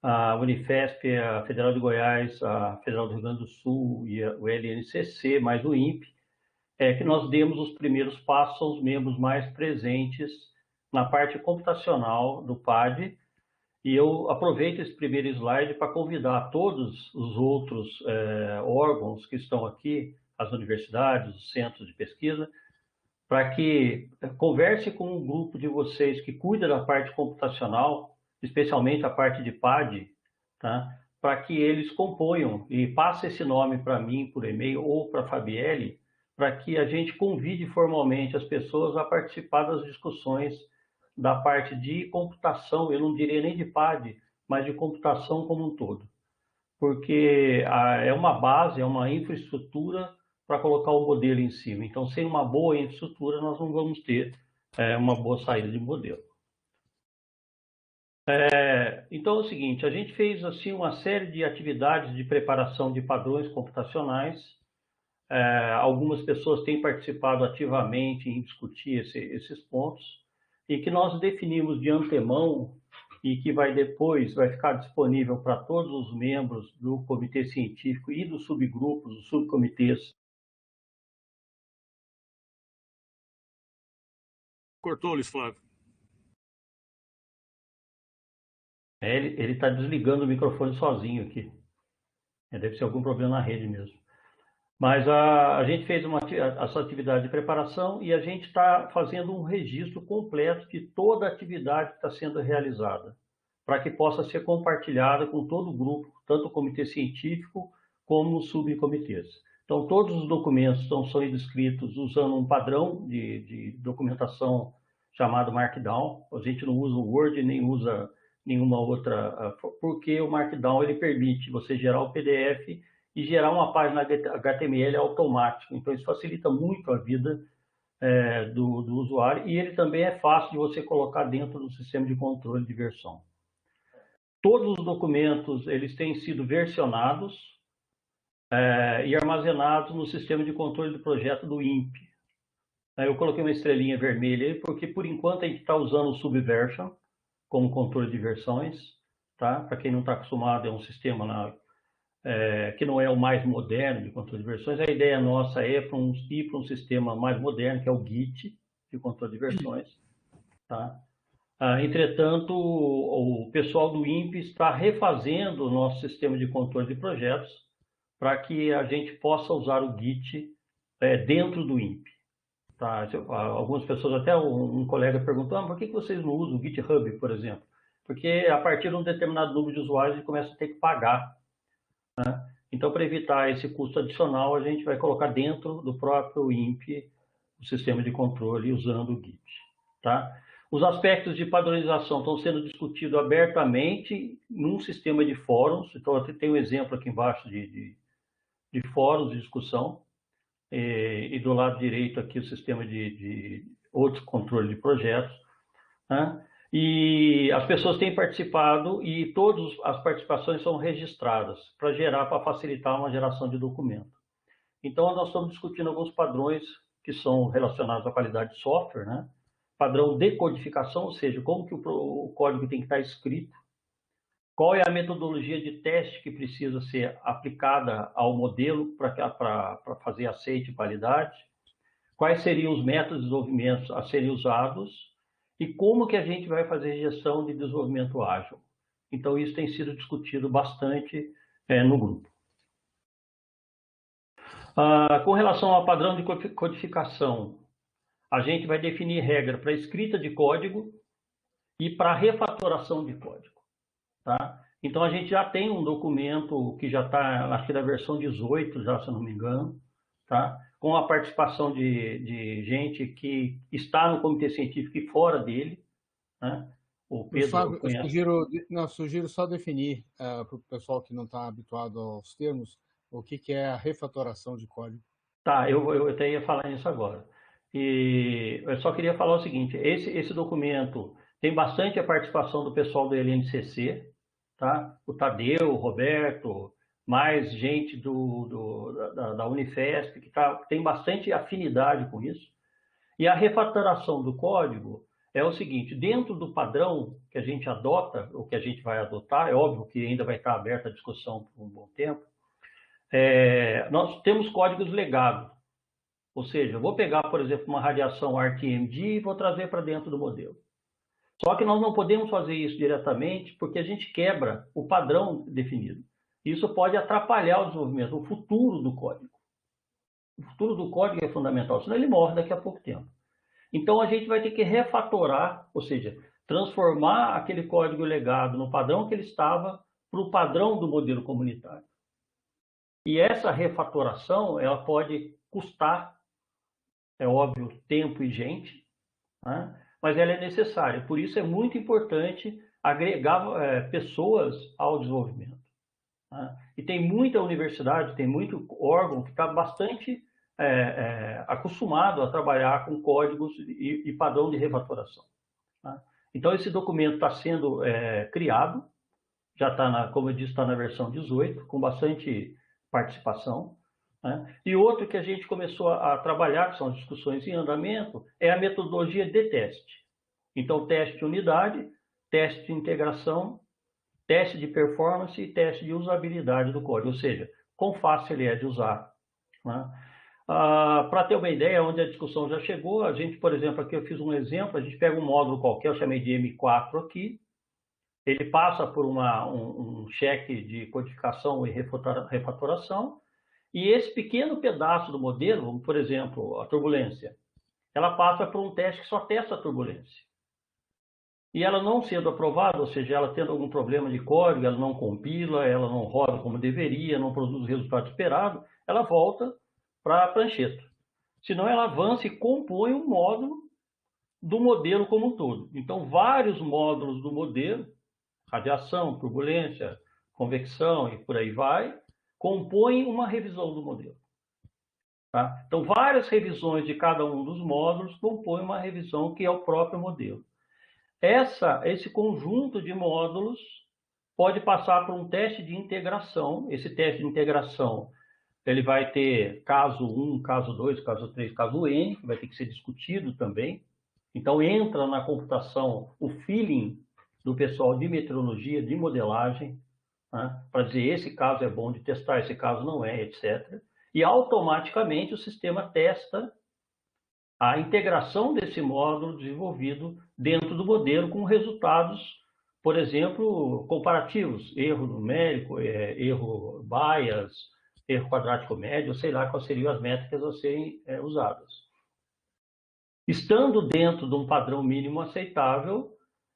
a Unifesp, a Federal de Goiás, a Federal do Rio Grande do Sul e o LNCC, mais o INPE, que nós demos os primeiros passos, são os membros mais presentes na parte computacional do PAD, e eu aproveito esse primeiro slide para convidar todos os outros órgãos que estão aqui, as universidades, os centros de pesquisa, para que converse com um grupo de vocês que cuida da parte computacional, especialmente a parte de PAD, tá? Para que eles componham e passem esse nome para mim por e-mail ou para a Fabielle, para que a gente convide formalmente as pessoas a participar das discussões da parte de computação, eu não diria nem de PAD, mas de computação como um todo. Porque é uma base, é uma infraestrutura para colocar o modelo em cima. Então, sem uma boa infraestrutura, nós não vamos ter uma boa saída de modelo. Então, é o seguinte, a gente fez assim, uma série de atividades de preparação de padrões computacionais. Algumas pessoas têm participado ativamente em discutir esses pontos, e que nós definimos de antemão e que depois vai ficar disponível para todos os membros do comitê científico e dos subgrupos, dos subcomitês. Cortou, Luiz Flávio. Ele está desligando o microfone sozinho aqui. Deve ser algum problema na rede mesmo. Mas a gente fez essa atividade de preparação e a gente está fazendo um registro completo de toda a atividade que está sendo realizada, para que possa ser compartilhada com todo o grupo, tanto o comitê científico como os subcomitês. Então, todos os documentos estão sendo escritos usando um padrão de documentação chamado Markdown. A gente não usa o Word, nem usa nenhuma outra, porque o Markdown ele permite você gerar o PDF e gerar uma página HTML automático. Então, isso facilita muito a vida do usuário, e ele também é fácil de você colocar dentro do sistema de controle de versão. Todos os documentos eles têm sido versionados e armazenados no sistema de controle do projeto do INPE. Eu coloquei uma estrelinha vermelha aí, porque, por enquanto, a gente está usando o Subversion como controle de versões. Tá? Para quem não está acostumado, é um sistema que não é o mais moderno de controle de versões. A ideia nossa é ir para um sistema mais moderno, que é o Git, de controle de versões. Tá? Entretanto, o pessoal do INPE está refazendo o nosso sistema de controle de projetos para que a gente possa usar o Git dentro do INPE. Tá? Algumas pessoas, até um colega perguntou, por que vocês não usam o GitHub, por exemplo? Porque a partir de um determinado número de usuários, a gente começa a ter que pagar. Né? Então, para evitar esse custo adicional, a gente vai colocar dentro do próprio INPE o sistema de controle usando o Git. Tá? Os aspectos de padronização estão sendo discutidos abertamente num sistema de fóruns. Então, eu tenho um exemplo aqui embaixo de fóruns de discussão. E do lado direito aqui o sistema de outros controle de projetos. Né? E as pessoas têm participado e todas as participações são registradas para facilitar uma geração de documento. Então, nós estamos discutindo alguns padrões que são relacionados à qualidade de software, né? Padrão de codificação, ou seja, como que o código tem que estar escrito, qual é a metodologia de teste que precisa ser aplicada ao modelo para fazer aceite e validade, quais seriam os métodos de desenvolvimento a serem usados e como que a gente vai fazer gestão de desenvolvimento ágil. Então, isso tem sido discutido bastante no grupo. Com relação ao padrão de codificação, a gente vai definir regra para escrita de código e para refatoração de código. Tá? Então, a gente já tem um documento que já está, acho que da versão 18, já, se eu não me engano, tá? Com a participação de gente que está no comitê científico e fora dele. Né? O Pedro Fábio, eu sugiro só definir para o pessoal que não está habituado aos termos o que é a refatoração de código. Tá, eu até ia falar nisso agora. E eu só queria falar o seguinte, esse documento tem bastante a participação do pessoal do LNCC, tá? O Tadeu, o Roberto, mais gente da Unifesp, que tem bastante afinidade com isso. E a refatoração do código é o seguinte, dentro do padrão que a gente adota, ou que a gente vai adotar, é óbvio que ainda vai estar aberta a discussão por um bom tempo, nós temos códigos legados. Ou seja, eu vou pegar, por exemplo, uma radiação RTMD e vou trazer para dentro do modelo. Só que nós não podemos fazer isso diretamente porque a gente quebra o padrão definido. Isso pode atrapalhar o desenvolvimento, o futuro do código. O futuro do código é fundamental, senão ele morre daqui a pouco tempo. Então, a gente vai ter que refatorar, ou seja, transformar aquele código legado no padrão que ele estava para o padrão do modelo comunitário. E essa refatoração, ela pode custar, é óbvio, tempo e gente, né? Mas ela é necessária. Por isso é muito importante agregar pessoas ao desenvolvimento. Né? E tem muita universidade, tem muito órgão que está bastante acostumado a trabalhar com códigos e padrão de refatoração. Né? Então, esse documento está sendo criado, já está, como eu disse, está na versão 18, com bastante participação. Né? E outro que a gente começou a trabalhar, que são as discussões em andamento, é a metodologia de teste. Então, teste de unidade, teste de integração, teste de performance e teste de usabilidade do código, ou seja, quão fácil ele é de usar. Né? Para ter uma ideia, onde a discussão já chegou, a gente, por exemplo, aqui eu fiz um exemplo, a gente pega um módulo qualquer, eu chamei de M4 aqui, ele passa por um cheque de codificação e refatoração, e esse pequeno pedaço do modelo, por exemplo, a turbulência, ela passa por um teste que só testa a turbulência. E ela não sendo aprovada, ou seja, ela tendo algum problema de código, ela não compila, ela não roda como deveria, não produz o resultado esperado, ela volta para a prancheta. Senão ela avança e compõe um módulo do modelo como um todo. Então, vários módulos do modelo, radiação, turbulência, convecção e por aí vai, compõem uma revisão do modelo. Tá? Então, várias revisões de cada um dos módulos compõem uma revisão que é o próprio modelo. Esse conjunto de módulos pode passar por um teste de integração. Esse teste de integração ele vai ter caso 1, caso 2, caso 3, caso N, que vai ter que ser discutido também. Então, entra na computação o feeling do pessoal de meteorologia, de modelagem, né, para dizer esse caso é bom de testar, esse caso não é, etc. E automaticamente o sistema testa a integração desse módulo desenvolvido dentro do modelo com resultados, por exemplo, comparativos, erro numérico, erro bias, erro quadrático médio, sei lá quais seriam as métricas a serem usadas. Estando dentro de um padrão mínimo aceitável,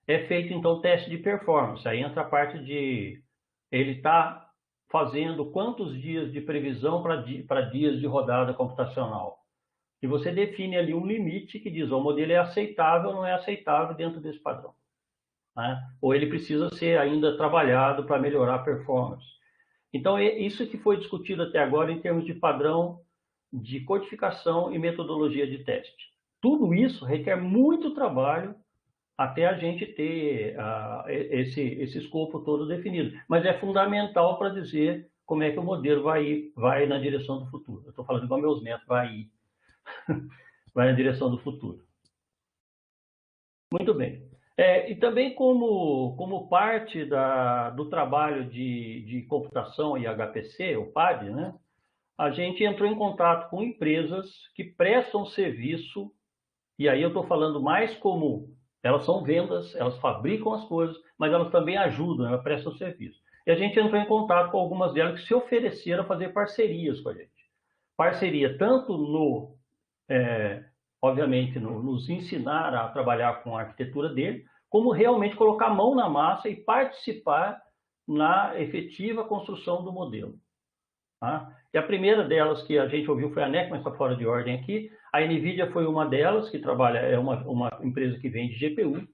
é feito então o teste de performance. Aí entra a parte de ele está fazendo quantos dias de previsão para dias de rodada computacional. E você define ali um limite que diz, o modelo é aceitável ou não é aceitável dentro desse padrão. Né? Ou ele precisa ser ainda trabalhado para melhorar a performance. Então, é isso que foi discutido até agora em termos de padrão de codificação e metodologia de teste. Tudo isso requer muito trabalho até a gente ter esse escopo todo definido. Mas é fundamental para dizer como é que o modelo vai na direção do futuro. Eu estou falando igual meus netos, vai na direção do futuro. Muito bem. E também como parte do trabalho de computação e HPC, o PAD, né, a gente entrou em contato com empresas que prestam serviço, e aí eu estou falando mais como elas são vendas, elas fabricam as coisas, mas elas também ajudam, elas prestam serviço. E a gente entrou em contato com algumas delas que se ofereceram a fazer parcerias com a gente. Parceria tanto obviamente, nos ensinar a trabalhar com a arquitetura dele, como realmente colocar a mão na massa e participar na efetiva construção do modelo. Tá? E a primeira delas que a gente ouviu foi a NEC, mas está fora de ordem aqui. A NVIDIA foi uma delas, que trabalha, é uma empresa que vende GPU,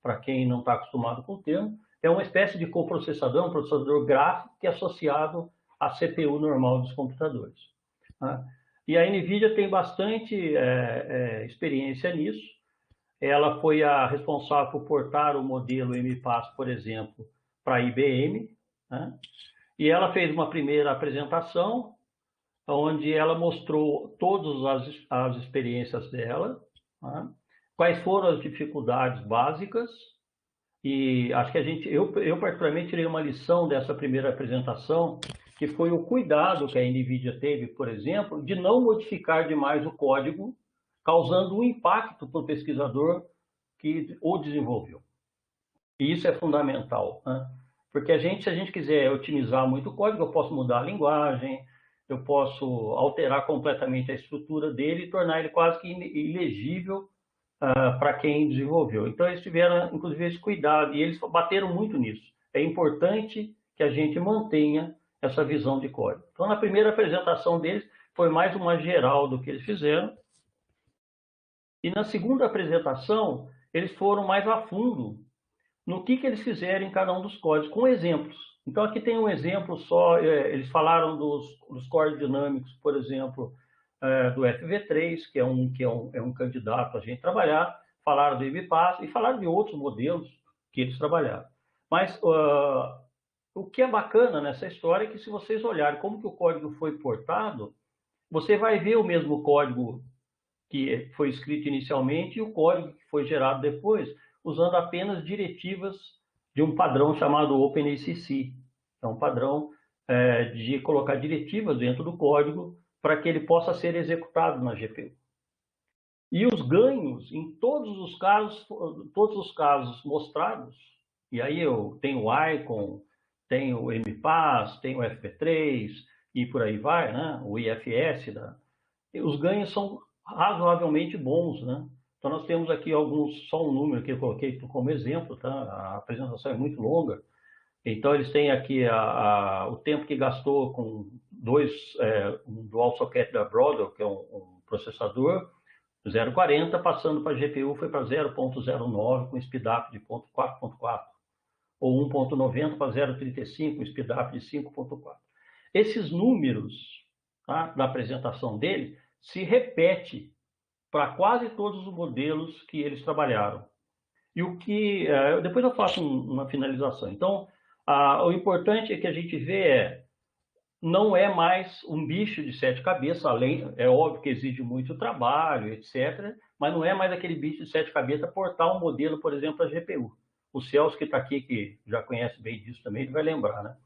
para quem não está acostumado com o termo. É uma espécie de coprocessador, um processador gráfico que é associado à CPU normal dos computadores. Tá? E a NVIDIA tem bastante experiência nisso. Ela foi a responsável por portar o modelo MPAS, por exemplo, para a IBM. Né? E ela fez uma primeira apresentação, onde ela mostrou todas as experiências dela, né? Quais foram as dificuldades básicas. E acho que eu particularmente tirei uma lição dessa primeira apresentação, que foi o cuidado que a NVIDIA teve, por exemplo, de não modificar demais o código, causando um impacto para o pesquisador que o desenvolveu. E isso é fundamental, né? Porque se a gente quiser otimizar muito o código, eu posso mudar a linguagem, eu posso alterar completamente a estrutura dele e tornar ele quase que ilegível para quem desenvolveu. Então, eles tiveram, inclusive, esse cuidado, e eles bateram muito nisso. É importante que a gente mantenha essa visão de código. Então, na primeira apresentação deles, foi mais uma geral do que eles fizeram. E na segunda apresentação, eles foram mais a fundo no que eles fizeram em cada um dos códigos, com exemplos. Então, aqui tem um exemplo só, eles falaram dos core dinâmicos, por exemplo, do FV3, que é um candidato a gente trabalhar, falaram do MPass e falaram de outros modelos que eles trabalharam. Mas o que é bacana nessa história é que, se vocês olharem como que o código foi portado, você vai ver o mesmo código que foi escrito inicialmente e o código que foi gerado depois, usando apenas diretivas de um padrão chamado OpenACC. É um padrão de colocar diretivas dentro do código para que ele possa ser executado na GPU. E os ganhos, em todos os casos mostrados, e aí eu tenho o Icon, tenho o MPass, tenho o FP3 e por aí vai, né? O IFS, os ganhos são razoavelmente bons, né? Então, nós temos aqui só um número que eu coloquei como exemplo, tá? A apresentação é muito longa. Então, eles têm aqui o tempo que gastou com um dual socket da Broadwell, que é um processador, 0,40, passando para a GPU, foi para 0,09, com speedup de 4,4, ou 1,90 para 0,35, com speedup de 5,4. Esses números, tá, da apresentação dele se repete para quase todos os modelos que eles trabalharam. E depois eu faço uma finalização. Então, o importante é que a gente vê não é mais um bicho de 7 cabeças, é óbvio que exige muito trabalho, etc., mas não é mais aquele bicho de 7 cabeças portar um modelo, por exemplo, a GPU. O Celso, que está aqui, que já conhece bem disso também, ele vai lembrar, né?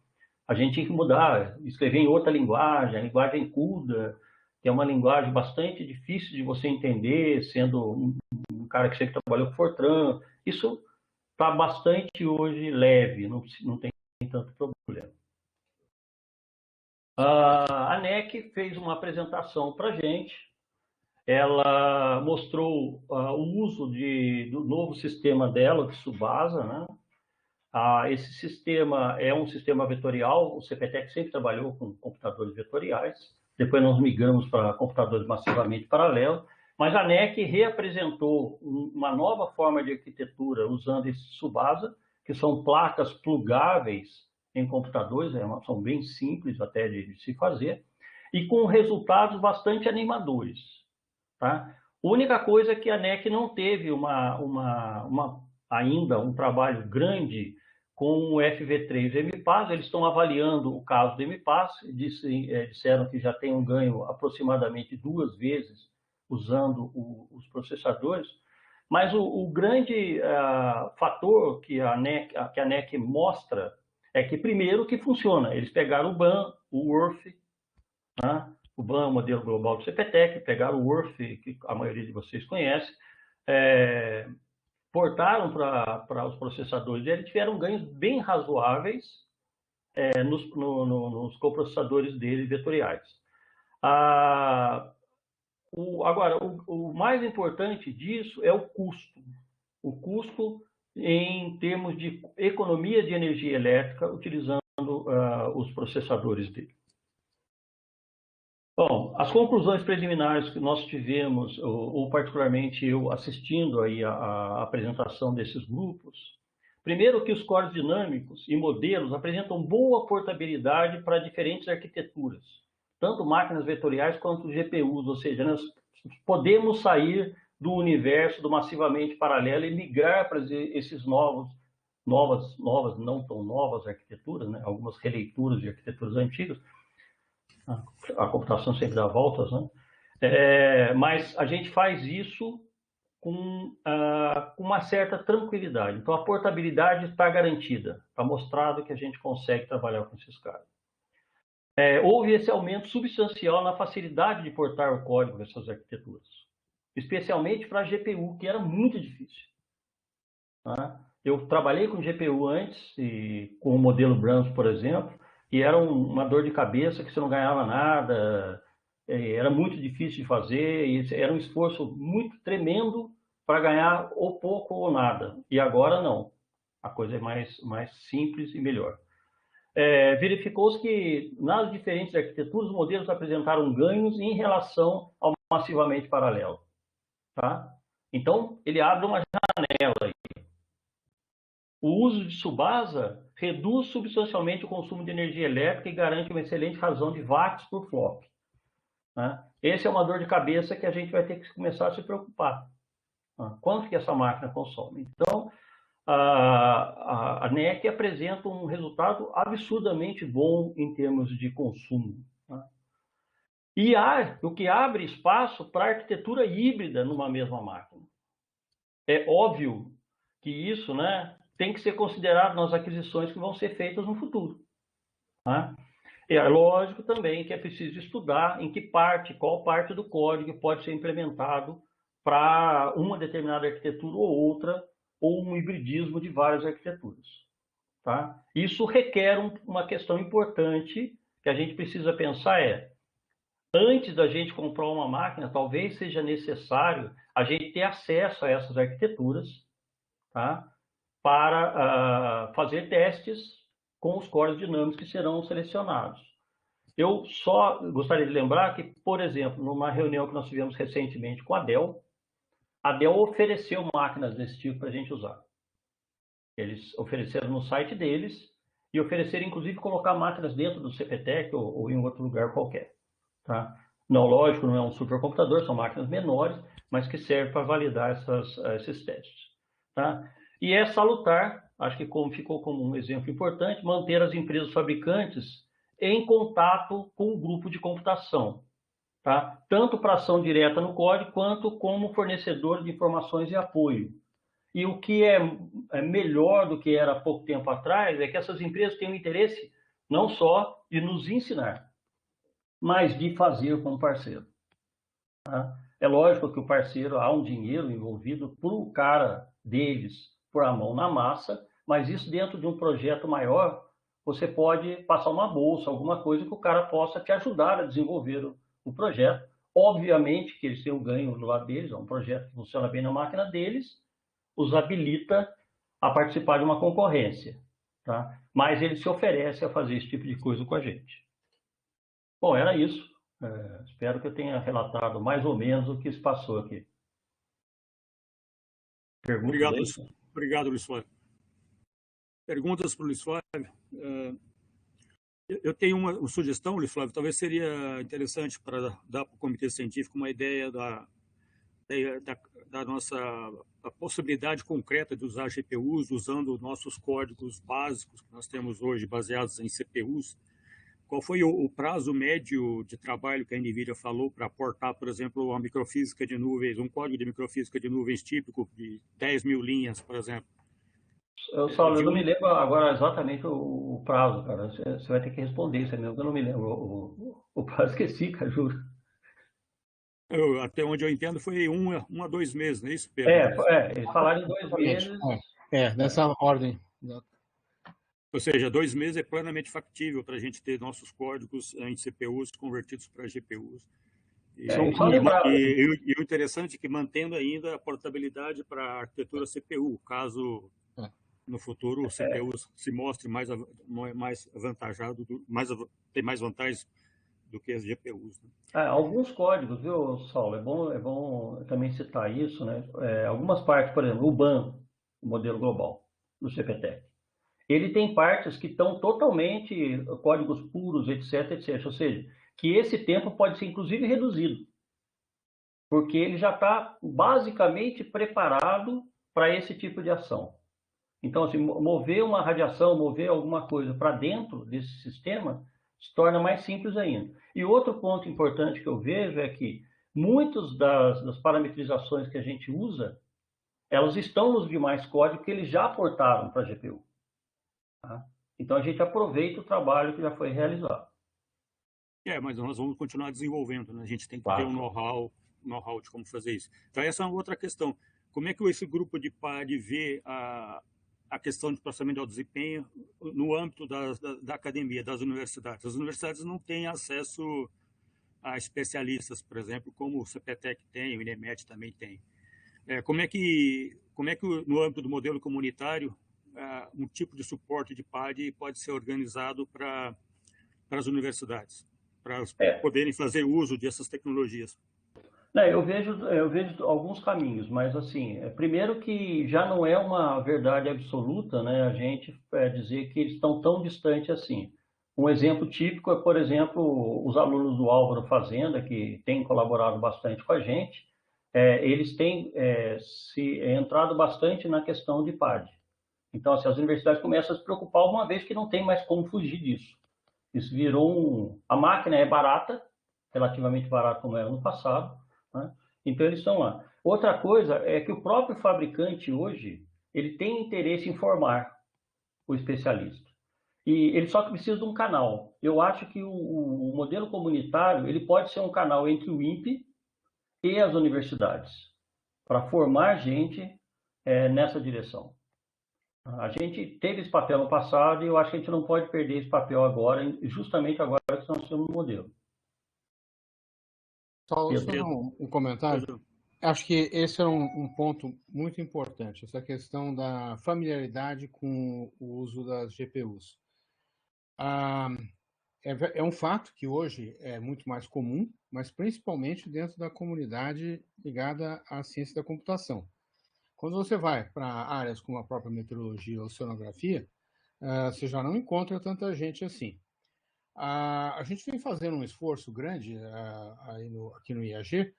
A gente tinha que mudar, escrever em outra linguagem, a linguagem CUDA, que é uma linguagem bastante difícil de você entender, sendo um cara que sempre trabalhou com Fortran. Isso está bastante hoje leve, não tem tanto problema. A NEC fez uma apresentação para a gente. Ela mostrou o uso do novo sistema dela, de Tsubasa, né? Esse sistema é um sistema vetorial. O CPTEC sempre trabalhou com computadores vetoriais. Depois nós migramos para computadores massivamente paralelos. Mas a NEC reapresentou uma nova forma de arquitetura usando esse Tsubasa, que são placas plugáveis em computadores, são bem simples até de se fazer, e com resultados bastante animadores. Tá? A única coisa é que a NEC não teve ainda um trabalho grande com o FV3 e o MPass. Eles estão avaliando o caso do MPass, disseram que já tem um ganho aproximadamente 2 vezes usando os processadores, mas o grande fator que a NEC mostra é que, primeiro, que funciona. Eles pegaram o BAN, o WRF, né? O BAN é o modelo global do CPTEC, pegaram o WRF, que a maioria de vocês conhece, portaram para os processadores e eles tiveram ganhos bem razoáveis nos coprocessadores deles vetoriais. Agora, o mais importante disso é o custo. O custo em termos de economia de energia elétrica utilizando os processadores dele. Bom, as conclusões preliminares que nós tivemos, ou particularmente eu assistindo aí a apresentação desses grupos, primeiro que os cores dinâmicos e modelos apresentam boa portabilidade para diferentes arquiteturas, tanto máquinas vetoriais quanto GPUs, ou seja, nós podemos sair do universo do massivamente paralelo e migrar para esses novas, não tão novas arquiteturas, né? Algumas releituras de arquiteturas antigas. A computação sempre dá voltas, né? Mas a gente faz isso com uma certa tranquilidade. Então, a portabilidade está garantida, está mostrado que a gente consegue trabalhar com esses caras. Houve esse aumento substancial na facilidade de portar o código dessas arquiteturas, especialmente para a GPU, que era muito difícil. Tá? Eu trabalhei com GPU antes, e com o modelo Brams, por exemplo, e era uma dor de cabeça que você não ganhava nada, era muito difícil de fazer, e era um esforço muito tremendo para ganhar ou pouco ou nada. E agora não. A coisa é mais simples e melhor. Verificou-se que, nas diferentes arquiteturas, os modelos apresentaram ganhos em relação ao massivamente paralelo. Tá? Então, ele abre uma janela aí. O uso de Subasa reduz substancialmente o consumo de energia elétrica e garante uma excelente razão de watts por flop. Né? Essa é uma dor de cabeça que a gente vai ter que começar a se preocupar. Quanto que essa máquina consome? Então, a NEC apresenta um resultado absurdamente bom em termos de consumo. Tá? E o que abre espaço para arquitetura híbrida numa mesma máquina. É óbvio que isso, né, tem que ser considerado nas aquisições que vão ser feitas no futuro. Tá? É lógico também que é preciso estudar em que parte, qual parte do código pode ser implementado para uma determinada arquitetura ou outra, ou um hibridismo de várias arquiteturas. Tá? Isso requer uma questão importante que a gente precisa pensar antes da gente comprar uma máquina, talvez seja necessário a gente ter acesso a essas arquiteturas, tá? Para fazer testes com os cores dinâmicos que serão selecionados. Eu só gostaria de lembrar que, por exemplo, numa reunião que nós tivemos recentemente com a Dell ofereceu máquinas desse tipo para a gente usar. Eles ofereceram no site deles e ofereceram, inclusive, colocar máquinas dentro do CPTEC ou em outro lugar qualquer. Tá? Não, lógico, não é um supercomputador, são máquinas menores, mas que servem para validar esses testes. Tá? E é salutar, acho que ficou como um exemplo importante, manter as empresas fabricantes em contato com o grupo de computação. Tá? Tanto para ação direta no código, quanto como fornecedor de informações e apoio. E o que é melhor do que era há pouco tempo atrás é que essas empresas têm o interesse não só de nos ensinar, mas de fazer como parceiro. Tá? É lógico que o parceiro, há um dinheiro envolvido para o cara deles, por a mão na massa, mas isso dentro de um projeto maior, você pode passar uma bolsa, alguma coisa que o cara possa te ajudar a desenvolver o projeto. Obviamente que eles têm um ganho do lado deles, é um projeto que funciona bem na máquina deles, os habilita a participar de uma concorrência. Tá? Mas ele se oferece a fazer esse tipo de coisa com a gente. Bom, era isso. Espero que eu tenha relatado mais ou menos o que se passou aqui. Perguntas? Obrigado, Luiz Flávio. Perguntas para o Luiz Flávio. Eu tenho uma sugestão, Luiz Flávio, talvez seria interessante para dar para o Comitê Científico uma ideia da nossa possibilidade concreta de usar GPUs usando nossos códigos básicos que nós temos hoje, baseados em CPUs. Qual foi o prazo médio de trabalho que a NVIDIA falou para portar, por exemplo, uma microfísica de nuvens, um código de microfísica de nuvens típico de 10 mil linhas, por exemplo? Saulo, eu não me lembro agora exatamente o prazo, cara. Você vai ter que responder isso mesmo, eu não me lembro. O prazo esqueci, cara, juro. Até onde eu entendo foi 1 a 2 meses, não é isso, Pedro? Eles falaram em 2 meses. Nessa ordem. Ou seja, 2 meses é plenamente factível para a gente ter nossos códigos em CPUs convertidos para GPUs. E o interessante é que mantendo ainda a portabilidade para a arquitetura CPU, caso no futuro o CPU se mostre mais avantajado, tem mais vantagens do que as GPUs. Né? Alguns códigos, viu, Saulo? É bom também citar isso, né? Algumas partes, por exemplo, o BAN, o modelo global do CPTEC, ele tem partes que estão totalmente códigos puros, etc. Ou seja, que esse tempo pode ser inclusive reduzido, porque ele já está basicamente preparado para esse tipo de ação. Então, assim, mover uma radiação, mover alguma coisa para dentro desse sistema se torna mais simples ainda. E outro ponto importante que eu vejo é que muitas das parametrizações que a gente usa, elas estão nos demais códigos que eles já portaram para a GPU. Tá? Então, a gente aproveita o trabalho que já foi realizado. Mas nós vamos continuar desenvolvendo, né? A gente tem que ter um know-how de como fazer isso. Então, essa é uma outra questão. como é que esse grupo de PAD vê a questão de processamento de alto desempenho no âmbito da academia, das universidades? As universidades não têm acesso a especialistas, por exemplo, como o CPTEC tem, o INEMET também tem. Como é que no âmbito do modelo comunitário, um tipo de suporte de PAD pode ser organizado para as universidades, para elas poderem fazer uso dessas tecnologias? Eu vejo alguns caminhos, mas assim, primeiro que já não é uma verdade absoluta, né, a gente dizer que eles estão tão distantes assim. Um exemplo típico é, por exemplo, os alunos do Álvaro Fazenda, que têm colaborado bastante com a gente, eles têm entrado bastante na questão de PAD. Então, assim, as universidades começam a se preocupar uma vez que não tem mais como fugir disso. Isso virou a máquina é barata, relativamente barata como era no passado, né? Então, eles estão lá. Outra coisa é que o próprio fabricante hoje, ele tem interesse em formar o especialista. E ele só precisa de um canal. Eu acho que o modelo comunitário, ele pode ser um canal entre o INPE e as universidades, para formar gente nessa direção. A gente teve esse papel no passado e eu acho que a gente não pode perder esse papel agora, justamente agora que estamos tendo um modelo. Só um comentário. Acho que esse é um ponto muito importante, essa questão da familiaridade com o uso das GPUs. É um fato que hoje é muito mais comum, mas principalmente dentro da comunidade ligada à ciência da computação. Quando você vai para áreas como a própria meteorologia ou oceanografia, você já não encontra tanta gente assim. A gente vem fazendo um esforço grande aqui no IAG,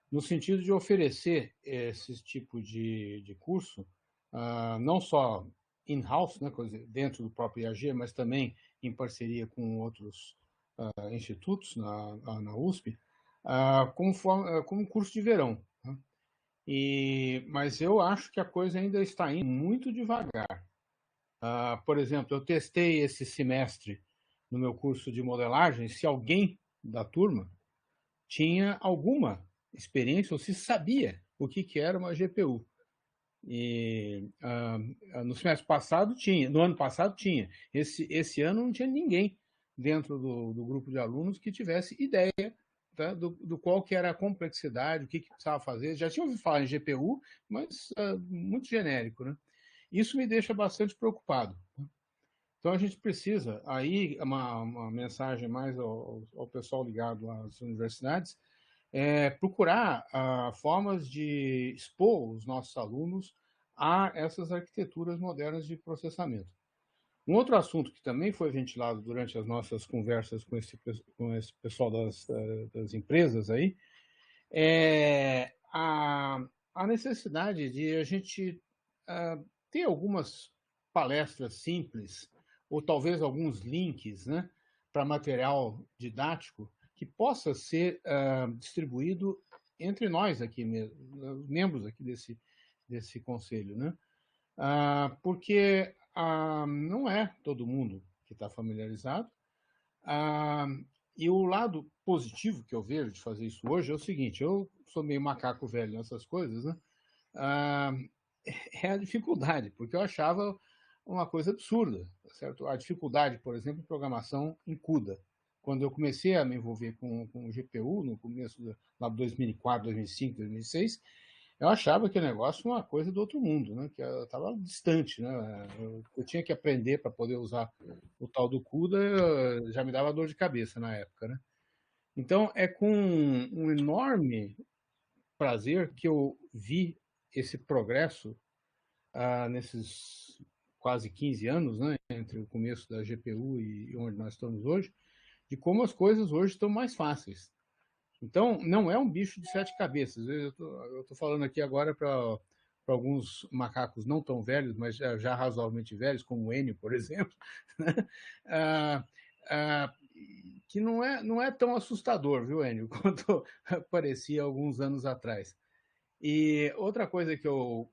no sentido de oferecer esse tipo de curso, não só in-house, né, dentro do próprio IAG, mas também em parceria com outros institutos na USP, como curso de verão. Né? Mas eu acho que a coisa ainda está indo muito devagar. Por exemplo, eu testei esse semestre no meu curso de modelagem se alguém da turma tinha alguma experiência ou se sabia o que era uma GPU. E no semestre passado tinha, no ano passado tinha. Esse ano não tinha ninguém dentro do grupo de alunos que tivesse ideia, tá, do qual que era a complexidade, o que precisava fazer. Já tinha ouvido falar em GPU, mas muito genérico, né? Isso me deixa bastante preocupado. Então, a gente precisa, aí, uma mensagem mais ao pessoal ligado às universidades, procurar formas de expor os nossos alunos a essas arquiteturas modernas de processamento. Um outro assunto que também foi ventilado durante as nossas conversas com esse pessoal das empresas aí, é a necessidade de a gente ter algumas palestras simples, ou talvez alguns links, né, para material didático que possa ser distribuído entre nós aqui mesmo, membros aqui desse conselho, né? Porque não é todo mundo que está familiarizado. E o lado positivo que eu vejo de fazer isso hoje é o seguinte: eu sou meio macaco velho nessas coisas, né? É a dificuldade, porque eu achava uma coisa absurda, certo? A dificuldade, por exemplo, em programação em CUDA. Quando eu comecei a me envolver com o GPU, no começo lá de 2004, 2005, 2006, eu achava que o negócio era uma coisa do outro mundo, né? Que eu estava distante, né? Eu tinha que aprender para poder usar o tal do CUDA, já me dava dor de cabeça na época, né? Então, é com um enorme prazer que eu vi esse progresso nesses quase 15 anos, né, entre o começo da GPU e onde nós estamos hoje, de como as coisas hoje estão mais fáceis. Então, não é um bicho de 7 cabeças. Eu estou falando aqui agora para alguns macacos não tão velhos, mas já razoavelmente velhos, como o Enio, por exemplo, né? Que não é tão assustador, viu, Enio, quanto parecia alguns anos atrás. E outra coisa que eu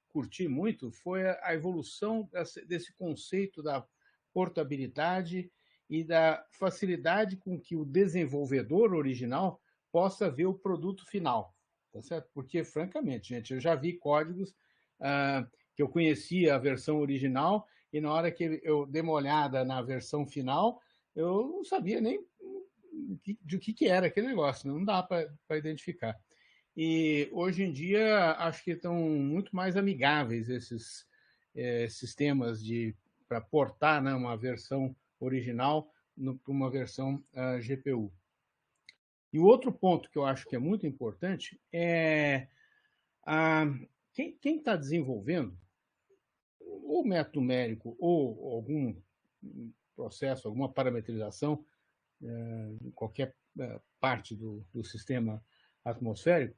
curti muito foi a evolução desse conceito da portabilidade e da facilidade com que o desenvolvedor original possa ver o produto final. tá certo? Porque, francamente, gente, eu já vi códigos que eu conhecia a versão original e na hora que eu dei uma olhada na versão final, eu não sabia nem de que era aquele negócio, não dá para identificar. E hoje em dia acho que estão muito mais amigáveis esses sistemas para portar, né, uma versão original para uma versão GPU. E o outro ponto que eu acho que é muito importante é quem está desenvolvendo ou método numérico ou algum processo, alguma parametrização em qualquer parte do sistema atmosférico,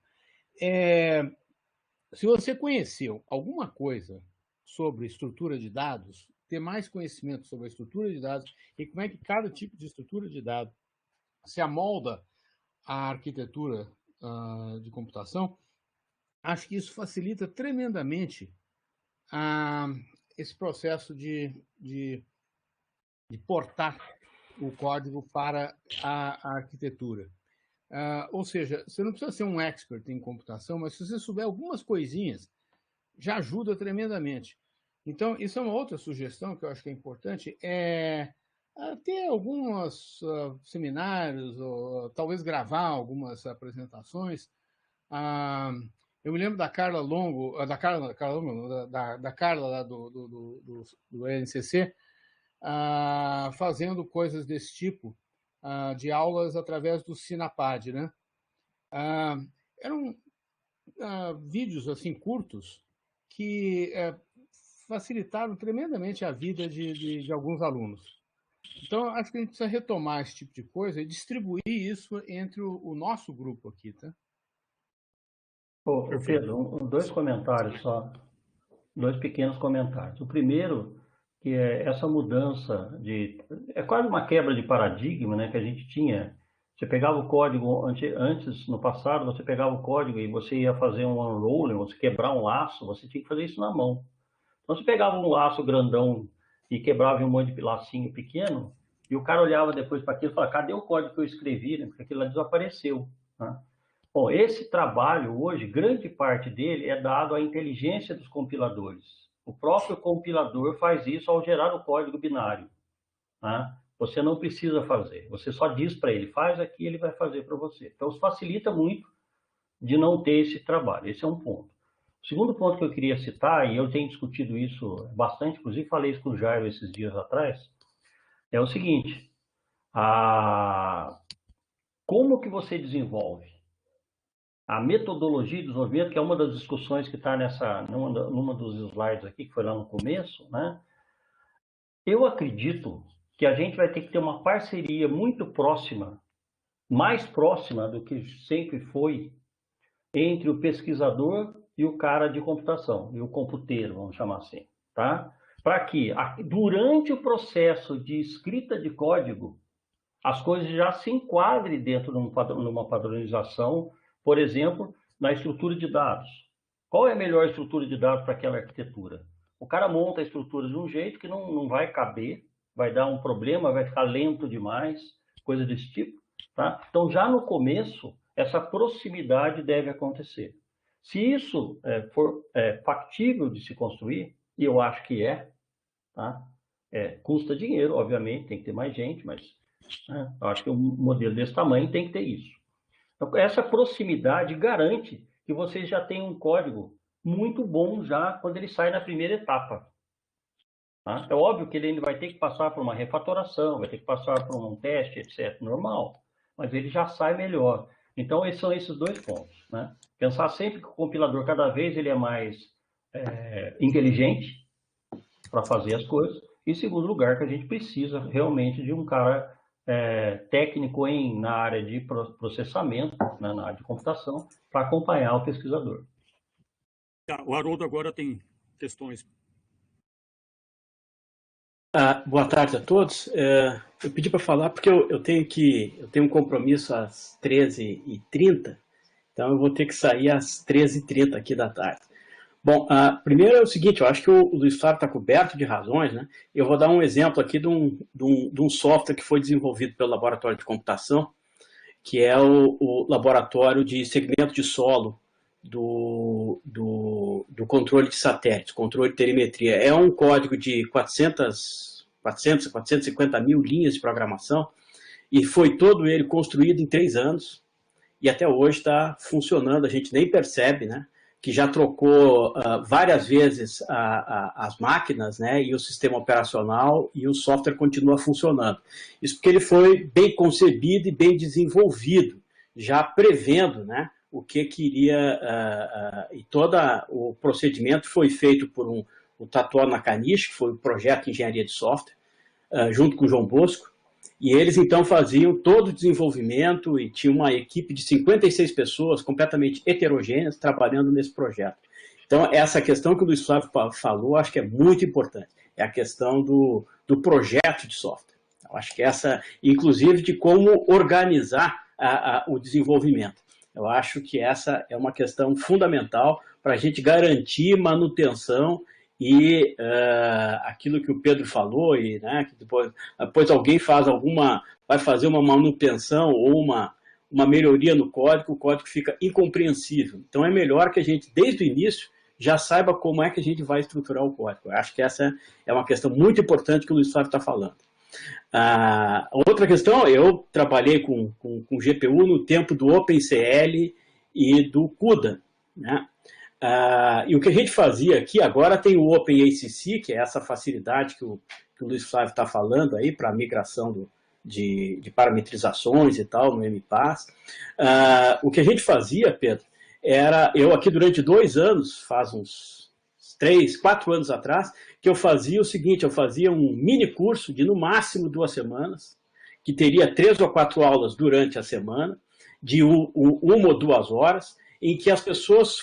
se você conheceu alguma coisa sobre estrutura de dados, ter mais conhecimento sobre a estrutura de dados e como é que cada tipo de estrutura de dados se amolda à arquitetura de computação, acho que isso facilita tremendamente esse processo de portar o código para a arquitetura. Ou seja, você não precisa ser um expert em computação, mas se você souber algumas coisinhas, já ajuda tremendamente. Então, isso é uma outra sugestão que eu acho que é importante, ter alguns seminários, ou talvez gravar algumas apresentações. Eu me lembro da Carla Longo, da Carla lá do NCC, fazendo coisas desse tipo, de aulas através do Sinapad, né? Eram vídeos assim curtos que facilitaram tremendamente a vida de alguns alunos. Então, acho que a gente precisa retomar esse tipo de coisa e distribuir isso entre o nosso grupo aqui, tá? Pedro, dois comentários só, dois pequenos comentários. O primeiro, que é essa mudança é quase uma quebra de paradigma, né, que a gente tinha. Você pegava o código, antes, no passado, você pegava o código e você ia fazer um unrolling, você quebrar um laço, você tinha que fazer isso na mão. Então, você pegava um laço grandão e quebrava em um monte de lacinho pequeno, e o cara olhava depois para aquilo e falava, cadê o código que eu escrevi? Né? Porque aquilo lá desapareceu. Né? Bom, esse trabalho hoje, grande parte dele é dado à inteligência dos compiladores. O próprio compilador faz isso ao gerar o código binário. Né? Você não precisa fazer, você só diz para ele, faz aqui, ele vai fazer para você. Então, isso facilita muito de não ter esse trabalho. Esse é um ponto. O segundo ponto que eu queria citar, e eu tenho discutido isso bastante, inclusive falei isso com o Jairo esses dias atrás, é o seguinte, como que você desenvolve? A metodologia de desenvolvimento, que é uma das discussões que está numa dos slides aqui, que foi lá no começo, né? Eu acredito que a gente vai ter que ter uma parceria muito próxima, mais próxima do que sempre foi, entre o pesquisador e o cara de computação, e o computeiro, vamos chamar assim, tá? Para que, durante o processo de escrita de código, as coisas já se enquadrem dentro de uma padronização, por exemplo, na estrutura de dados. Qual é a melhor estrutura de dados para aquela arquitetura? O cara monta a estrutura de um jeito que não vai caber, vai dar um problema, vai ficar lento demais, coisa desse tipo. Tá? Então, já no começo, essa proximidade deve acontecer. Se isso for factível de se construir, e eu acho que tá? Custa dinheiro, obviamente, tem que ter mais gente, mas eu acho que um modelo desse tamanho tem que ter isso. Então, essa proximidade garante que você já tem um código muito bom já quando ele sai na primeira etapa. Tá? É óbvio que ele vai ter que passar por uma refatoração, vai ter que passar por um teste, etc. Normal, mas ele já sai melhor. Então, são esses dois pontos. Né? Pensar sempre que o compilador, cada vez, ele é mais inteligente para fazer as coisas. E, em segundo lugar, que a gente precisa realmente de um cara técnico na área de processamento, né, na área de computação, para acompanhar o pesquisador. O Haroldo agora tem questões. Boa tarde a todos. Eu pedi para falar porque eu tenho um compromisso às 13h30, então eu vou ter que sair às 13h30 aqui da tarde. Bom, primeiro é o seguinte, eu acho que o Luiz Flávio está coberto de razões, né? Eu vou dar um exemplo aqui de um software que foi desenvolvido pelo Laboratório de Computação, que é o Laboratório de Segmento de Solo do controle de satélites, controle de telemetria. É um código de 450 mil linhas de programação, e foi todo ele construído em 3 anos, e até hoje está funcionando, a gente nem percebe, né? Que já trocou várias vezes as máquinas, né, e o sistema operacional, e o software continua funcionando. Isso porque ele foi bem concebido e bem desenvolvido, já prevendo, né, o que queria, e todo o procedimento foi feito por o Tatuá Nakanishi, que foi o projeto de engenharia de software, junto com o João Bosco, e eles, então, faziam todo o desenvolvimento e tinha uma equipe de 56 pessoas completamente heterogêneas trabalhando nesse projeto. Então, essa questão que o Luiz Flávio falou, acho que é muito importante. É a questão do projeto de software. Eu acho que essa, inclusive, de como organizar o desenvolvimento. Eu acho que essa é uma questão fundamental para a gente garantir manutenção e aquilo que o Pedro falou, e, né, que depois alguém vai fazer uma manutenção ou uma melhoria no código, o código fica incompreensível. Então é melhor que a gente, desde o início, já saiba como é que a gente vai estruturar o código. Eu acho que essa é uma questão muito importante que o Luiz Flávio está falando. Outra questão, eu trabalhei com GPU no tempo do OpenCL e do CUDA, né? E o que a gente fazia aqui, agora tem o OpenACC, que é essa facilidade que o Luiz Flávio está falando aí para a migração de parametrizações e tal no MPAS. O que a gente fazia, Pedro, eu aqui durante 2 anos, faz uns 3, 4 anos atrás, que eu fazia o seguinte, eu fazia um mini curso de no máximo 2 semanas, que teria 3 ou 4 aulas durante a semana, de 1 ou 2 horas, em que as pessoas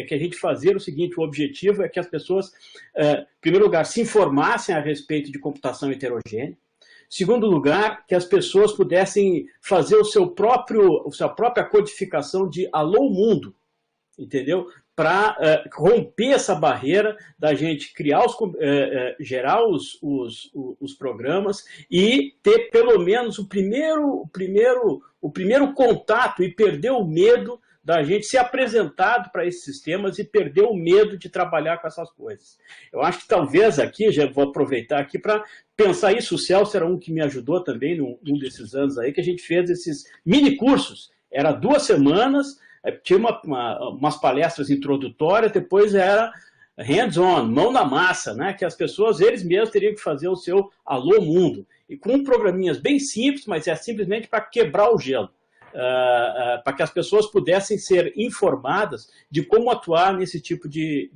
que a gente fazia o seguinte, o objetivo é que as pessoas, em primeiro lugar, se informassem a respeito de computação heterogênea. Segundo lugar, que as pessoas pudessem fazer a sua própria codificação de alô mundo, entendeu? Para romper essa barreira da gente criar gerar os programas e ter pelo menos o primeiro contato e perder o medo da gente ser apresentado para esses sistemas e perder o medo de trabalhar com essas coisas. Eu acho que talvez aqui, já vou aproveitar aqui para pensar isso, o Celso era um que me ajudou também num desses anos aí, que a gente fez esses mini cursos, era 2 semanas, tinha umas palestras introdutórias, depois era hands-on, mão na massa, né? Que as pessoas, eles mesmos teriam que fazer o seu alô mundo, e com programinhas bem simples, mas é simplesmente para quebrar o gelo. Para que as pessoas pudessem ser informadas de como atuar nesse tipo de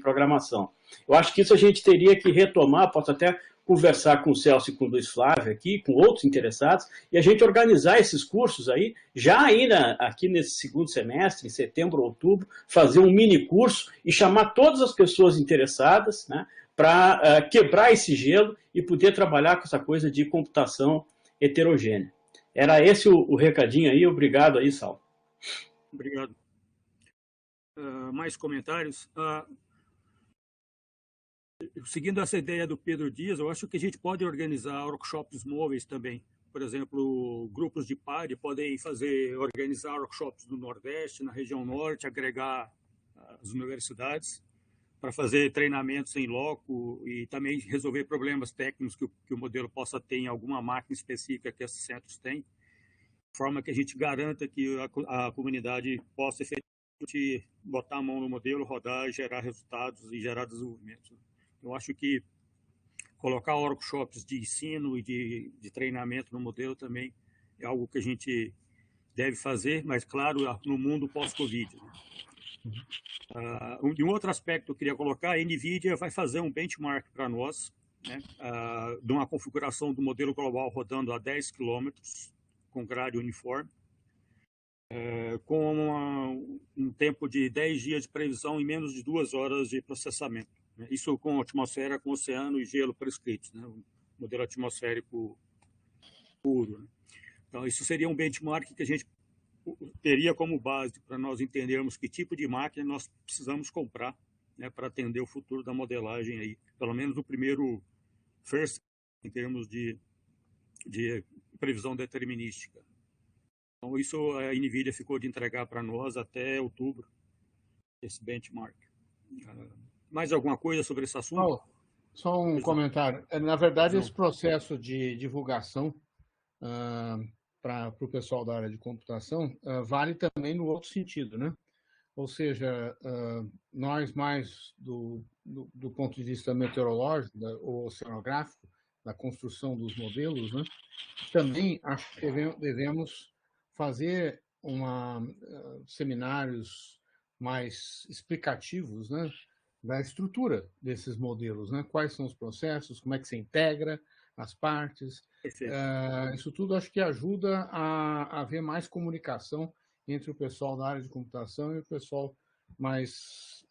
programação. Eu acho que isso a gente teria que retomar, posso até conversar com o Celso e com o Luiz Flávio aqui, com outros interessados, e a gente organizar esses cursos aí, já aí aqui nesse 2º semestre, em setembro, outubro, fazer um mini curso e chamar todas as pessoas interessadas, né, para quebrar esse gelo e poder trabalhar com essa coisa de computação heterogênea. Era esse o recadinho aí. Obrigado aí, Sal. Obrigado. Mais comentários? Seguindo essa ideia do Pedro Dias, eu acho que a gente pode organizar workshops móveis também. Por exemplo, grupos de PAD podem organizar workshops no Nordeste, na região Norte, agregar as universidades para fazer treinamentos em loco e também resolver problemas técnicos que o modelo possa ter em alguma máquina específica que esses centros têm, de forma que a gente garanta que a comunidade possa efetivamente botar a mão no modelo, rodar, gerar resultados e gerar desenvolvimento. Eu acho que colocar workshops de ensino e de treinamento no modelo também é algo que a gente deve fazer, mas, claro, no mundo pós-Covid, né? Um outro aspecto que eu queria colocar, a NVIDIA vai fazer um benchmark para nós, né, de uma configuração do modelo global rodando a 10 km, com grade uniforme, com um tempo de 10 dias de previsão e menos de 2 horas de processamento, né? Isso com atmosfera, com oceano e gelo prescritos, né? Um modelo atmosférico puro, né? Então, isso seria um benchmark que a gente teria como base para nós entendermos que tipo de máquina nós precisamos comprar, né, para atender o futuro da modelagem aí, pelo menos no primeiro first, em termos de previsão determinística. Então, isso a NVIDIA ficou de entregar para nós até outubro, esse benchmark. Mais alguma coisa sobre esse assunto? Só um comentário. Na verdade, esse processo de divulgação para o pessoal da área de computação vale também no outro sentido, né? Ou seja, nós mais do ponto de vista meteorológico ou oceanográfico, da construção dos modelos, né? Também acho que devemos fazer seminários mais explicativos, né, da estrutura desses modelos, né? Quais são os processos, como é que se integra as partes. Isso tudo acho que ajuda a haver mais comunicação entre o pessoal da área de computação e o pessoal mais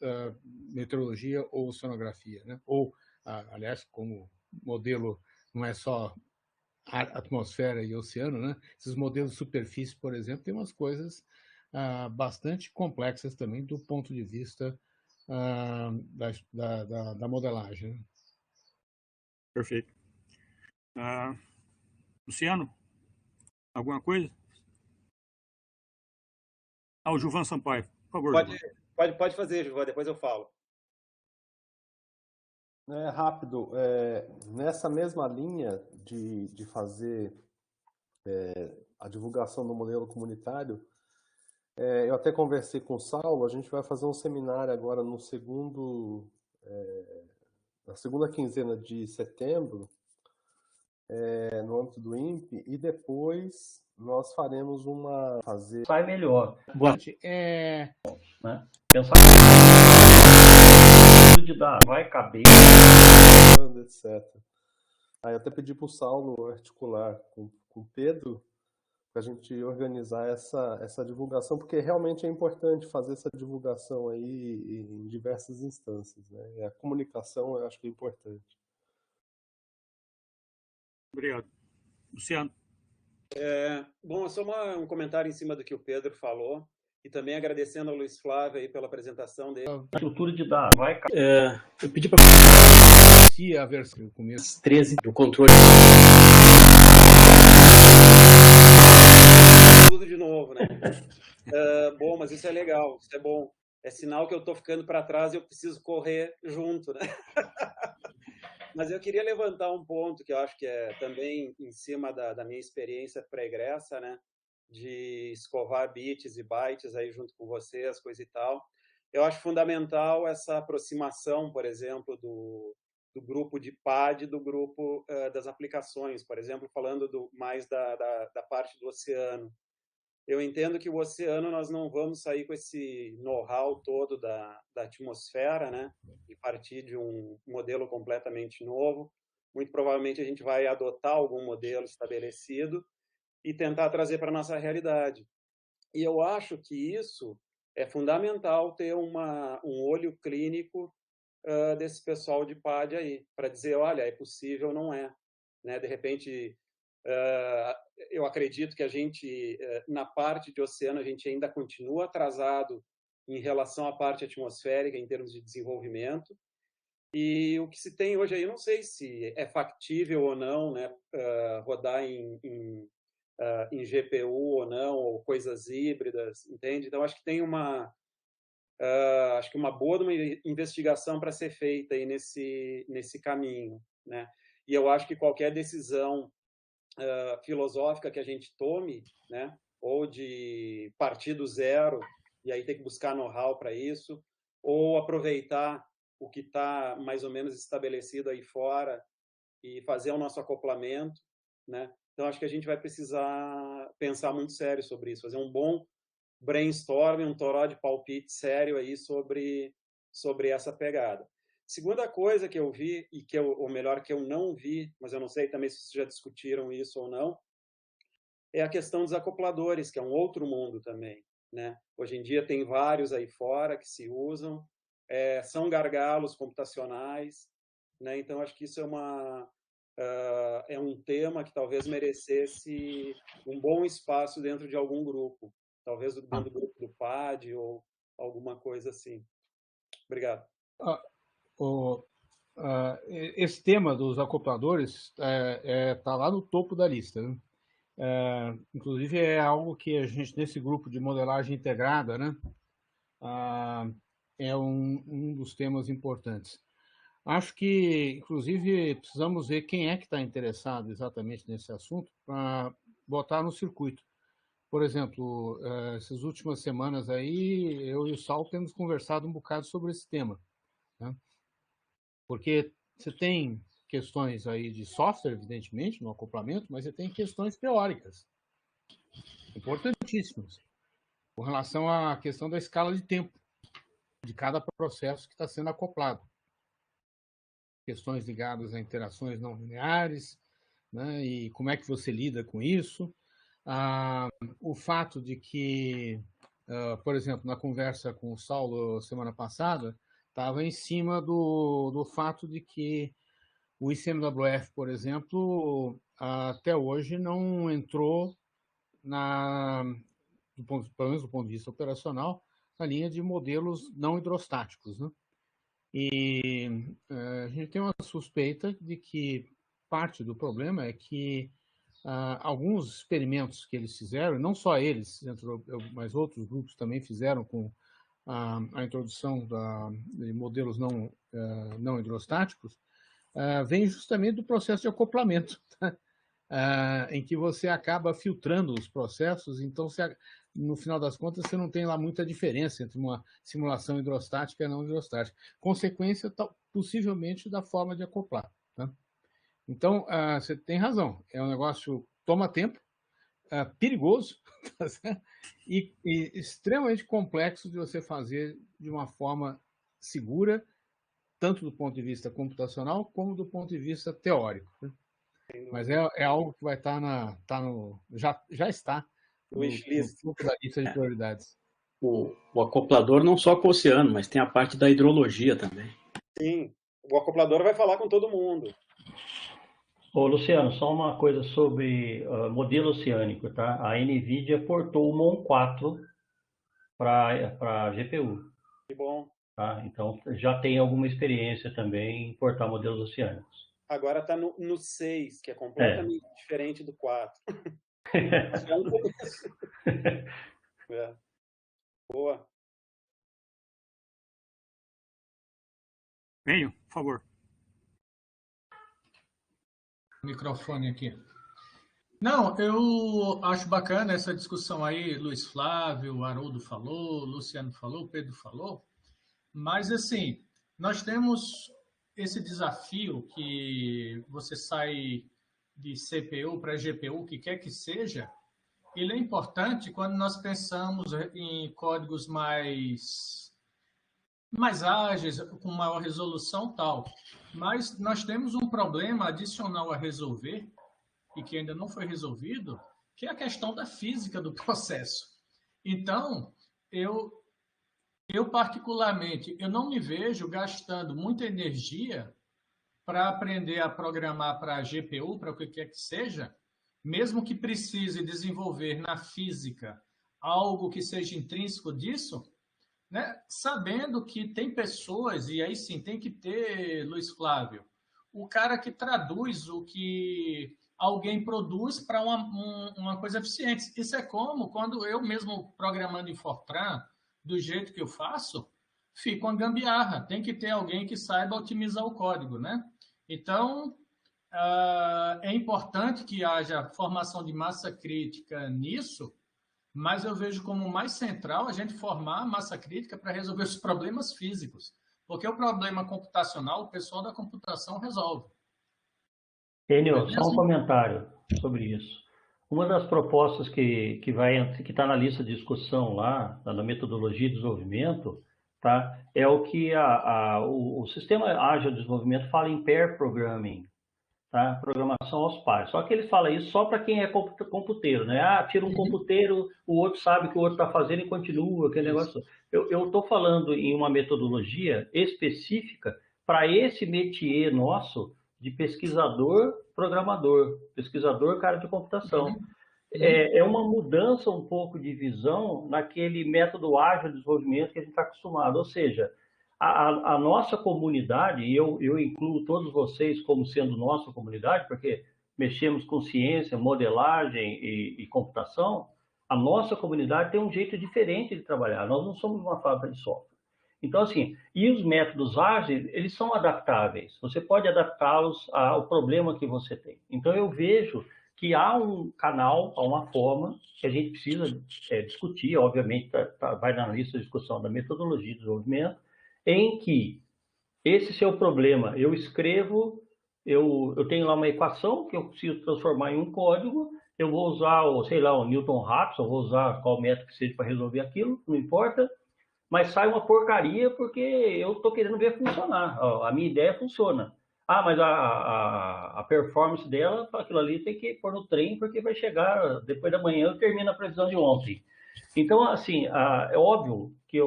meteorologia ou oceanografia, né? Ou, aliás, como modelo não é só atmosfera e oceano, né? Esses modelos de superfície, por exemplo, tem umas coisas bastante complexas também do ponto de vista da modelagem. Né? Perfeito. Luciano, alguma coisa? O Gilvan Sampaio, por favor. Pode fazer, Gilvan, depois eu falo. Rápido, nessa mesma linha de fazer a divulgação do modelo comunitário, eu até conversei com o Saulo, a gente vai fazer um seminário agora na segunda quinzena de setembro, no âmbito do INPE, e depois nós faremos Sai melhor. Né? Pensar de dar, vai caber, etc. Aí eu até pedi para o Saulo articular com o Pedro para a gente organizar essa divulgação, porque realmente é importante fazer essa divulgação aí em diversas instâncias, né? A comunicação eu acho que é importante. Obrigado. Luciano. Bom, só um comentário em cima do que o Pedro falou, e também agradecendo ao Luiz Flávio aí pela apresentação dele. A estrutura de dados, vai eu pedi para se a versão no começo 13 do controle tudo de novo, né? Bom, mas isso é legal, isso é bom. É sinal que eu estou ficando para trás e eu preciso correr junto, né? Mas eu queria levantar um ponto que eu acho que é também em cima da minha experiência pregressa, né? De escovar bits e bytes aí junto com vocês, coisa e tal. Eu acho fundamental essa aproximação, por exemplo, do grupo de PAD, do grupo das aplicações, por exemplo, falando mais da parte do oceano. Eu entendo que o oceano nós não vamos sair com esse know-how todo da atmosfera, né? E partir de um modelo completamente novo. Muito provavelmente a gente vai adotar algum modelo estabelecido e tentar trazer para a nossa realidade. E eu acho que isso é fundamental, ter um olho clínico desse pessoal de PAD aí, para dizer, olha, é possível, não é. Né? De repente, eu acredito que a gente, na parte de oceano, a gente ainda continua atrasado em relação à parte atmosférica, em termos de desenvolvimento. E o que se tem hoje aí, eu não sei se é factível ou não, né, rodar em GPU ou não, ou coisas híbridas, entende? Então, acho que tem acho que uma boa investigação para ser feita aí nesse caminho, né? E eu acho que qualquer decisão filosófica que a gente tome, né, ou de partir do zero, e aí ter que buscar know-how para isso, ou aproveitar o que está mais ou menos estabelecido aí fora e fazer o nosso acoplamento, né? Então, acho que a gente vai precisar pensar muito sério sobre isso, fazer um bom brainstorming, um toró de palpite sério aí sobre essa pegada. Segunda coisa que eu vi, ou melhor, que eu não vi, mas eu não sei também se vocês já discutiram isso ou não, é a questão dos acopladores, que é um outro mundo também, né? Hoje em dia tem vários aí fora que se usam, são gargalos computacionais, né? Então, acho que isso é um tema que talvez merecesse um bom espaço dentro de algum grupo, talvez dentro do grupo do PAD ou alguma coisa assim. Obrigado. Esse tema dos acopladores está lá no topo da lista, né? Inclusive, é algo que a gente, nesse grupo de modelagem integrada, né, é um dos temas importantes. Acho que, inclusive, precisamos ver quem é que está interessado exatamente nesse assunto para botar no circuito. Por exemplo, essas últimas semanas aí, eu e o Saulo temos conversado um bocado sobre esse tema, né? Porque você tem questões aí de software, evidentemente, no acoplamento, mas você tem questões teóricas, importantíssimas, com relação à questão da escala de tempo de cada processo que está sendo acoplado. Questões ligadas a interações não lineares, né, e como é que você lida com isso. O fato de que, por exemplo, na conversa com o Saulo semana passada, estava em cima do fato de que o ICMWF, por exemplo, até hoje não entrou, pelo menos do ponto de vista operacional, na linha de modelos não hidrostáticos, né? E a gente tem uma suspeita de que parte do problema é que alguns experimentos que eles fizeram, não só eles, mas outros grupos também fizeram com a introdução de modelos não hidrostáticos, vem justamente do processo de acoplamento, tá? Em que você acaba filtrando os processos, então, no final das contas, você não tem lá muita diferença entre uma simulação hidrostática e não hidrostática. Consequência, possivelmente, da forma de acoplar, tá? Então, você tem razão, é um negócio toma tempo, perigoso, tá certo? E extremamente complexo de você fazer de uma forma segura, tanto do ponto de vista computacional como do ponto de vista teórico, né? Mas é algo que vai estar já está no topo da lista de prioridades. O acoplador não só com o oceano, mas tem a parte da hidrologia também. Sim, o acoplador vai falar com todo mundo. Ô, Luciano, só uma coisa sobre modelo oceânico, tá? A NVIDIA portou o Mon 4 para GPU. Que bom. Tá? Então, já tem alguma experiência também em portar modelos oceânicos. Agora está no 6, que é completamente diferente do 4. É um começo. Boa. Venho, por favor. Microfone aqui. Não, eu acho bacana essa discussão aí, Luiz Flávio, Haroldo falou, Luciano falou, Pedro falou, mas assim, nós temos esse desafio que você sai de CPU para GPU, o que quer que seja, ele é importante quando nós pensamos em códigos mais ágeis, com maior resolução e tal. Mas nós temos um problema adicional a resolver, e que ainda não foi resolvido, que é a questão da física do processo. Então, eu particularmente, eu não me vejo gastando muita energia para aprender a programar para a GPU, para o que quer que seja, mesmo que precise desenvolver na física algo que seja intrínseco disso, né? Sabendo que tem pessoas, e aí sim tem que ter, Luiz Flávio, o cara que traduz o que alguém produz para uma coisa eficiente. Isso é como quando eu mesmo programando em Fortran, do jeito que eu faço, fica uma gambiarra. Tem que ter alguém que saiba otimizar o código, né? Então, é importante que haja formação de massa crítica nisso, mas eu vejo como mais central a gente formar a massa crítica para resolver os problemas físicos. Porque o problema computacional, o pessoal da computação resolve. Enio, só um comentário sobre isso. Uma das propostas que está na lista de discussão lá, na metodologia de desenvolvimento, tá, é o que o sistema ágil de desenvolvimento fala em pair programming, tá? Programação aos pares. Só que ele fala isso só para quem é computeiro, né? Tira um computeiro, o outro sabe o que o outro está fazendo e continua, aquele negócio. Eu estou falando em uma metodologia específica para esse métier nosso de pesquisador, programador, pesquisador, cara de computação. É uma mudança um pouco de visão naquele método ágil de desenvolvimento que a gente está acostumado. Ou seja, a nossa comunidade, e eu incluo todos vocês como sendo nossa comunidade, porque mexemos com ciência, modelagem e computação, a nossa comunidade tem um jeito diferente de trabalhar. Nós não somos uma fábrica de software. Então, assim, e os métodos ágeis, eles são adaptáveis. Você pode adaptá-los ao problema que você tem. Então, eu vejo que há um canal, há uma forma que a gente precisa discutir, obviamente, vai na lista de discussão da metodologia de desenvolvimento, em que esse seu problema, eu escrevo, eu tenho lá uma equação que eu preciso transformar em um código, eu vou usar, sei lá, o Newton-Raphson, eu vou usar qual método que seja para resolver aquilo, não importa, mas sai uma porcaria porque eu estou querendo ver funcionar. A minha ideia funciona. Ah, mas a performance dela, aquilo ali tem que pôr no trem porque vai chegar depois da manhã e termina a previsão de ontem. Então, assim, é óbvio que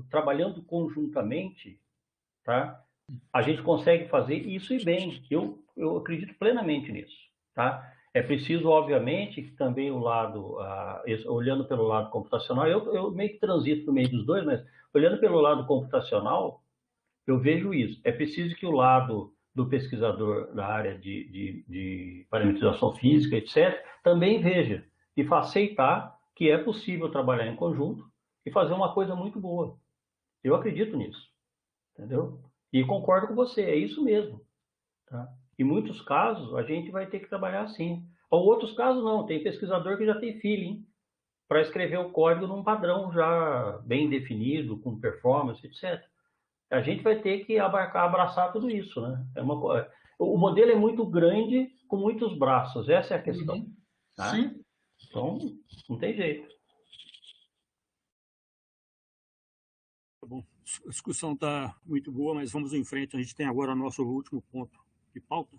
trabalhando conjuntamente, tá, a gente consegue fazer isso e bem. Eu acredito plenamente nisso. Tá? É preciso, obviamente, que também o lado, olhando pelo lado computacional, eu meio que transito no meio dos dois, mas olhando pelo lado computacional, eu vejo isso. É preciso que o lado do pesquisador da área de parametrização física, etc., também veja e faça aceitar que é possível trabalhar em conjunto e fazer uma coisa muito boa. Eu acredito nisso, entendeu? E concordo com você, é isso mesmo. Tá? Em muitos casos, a gente vai ter que trabalhar assim. Ou outros casos, não. Tem pesquisador que já tem feeling para escrever o código num padrão já bem definido, com performance, etc. A gente vai ter que abraçar tudo isso, né? O modelo é muito grande, com muitos braços. Essa é a questão. Uhum. Tá? Sim. Então, não tem jeito. Tá bom. A discussão está muito boa, mas vamos em frente. A gente tem agora o nosso último ponto de pauta.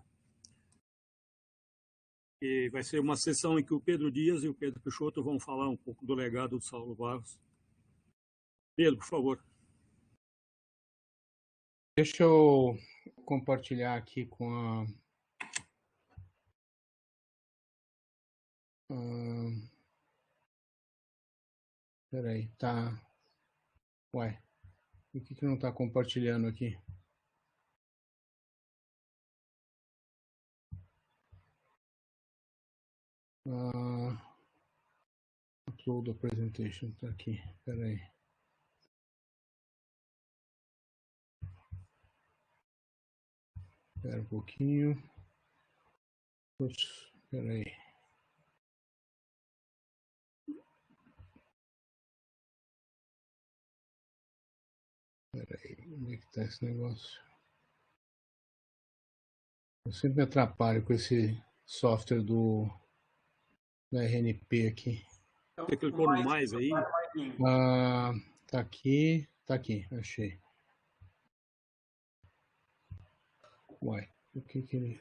E vai ser uma sessão em que o Pedro Dias e o Pedro Peixoto vão falar um pouco do legado do Saulo Barros. Pedro, por favor. Deixa eu compartilhar aqui com a... Peraí, tá... Ué, por que não está compartilhando aqui? Upload the presentation, tá aqui, peraí. Espera um pouquinho. Ups, peraí. Peraí, onde é que está esse negócio? Eu sempre me atrapalho com esse software da RNP aqui. Você clicou no mais aí? Tá aqui, achei. Uai, o que ele...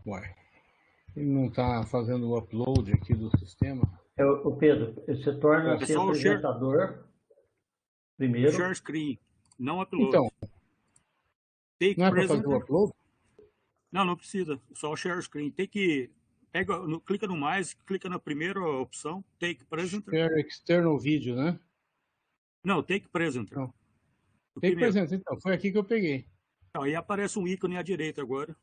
Uai, ele não está fazendo o upload aqui do sistema? O Pedro, você torna-se apresentador primeiro. Share screen, não upload. Então, Take não é para fazer o upload? Não precisa, só o share screen. Tem que... clica no mais, clica na primeira opção, Take Presenter. Share External Video, né? Não, Take Presenter. Não. Take Presenter, então, foi aqui que eu peguei. Aí aparece um ícone à direita agora.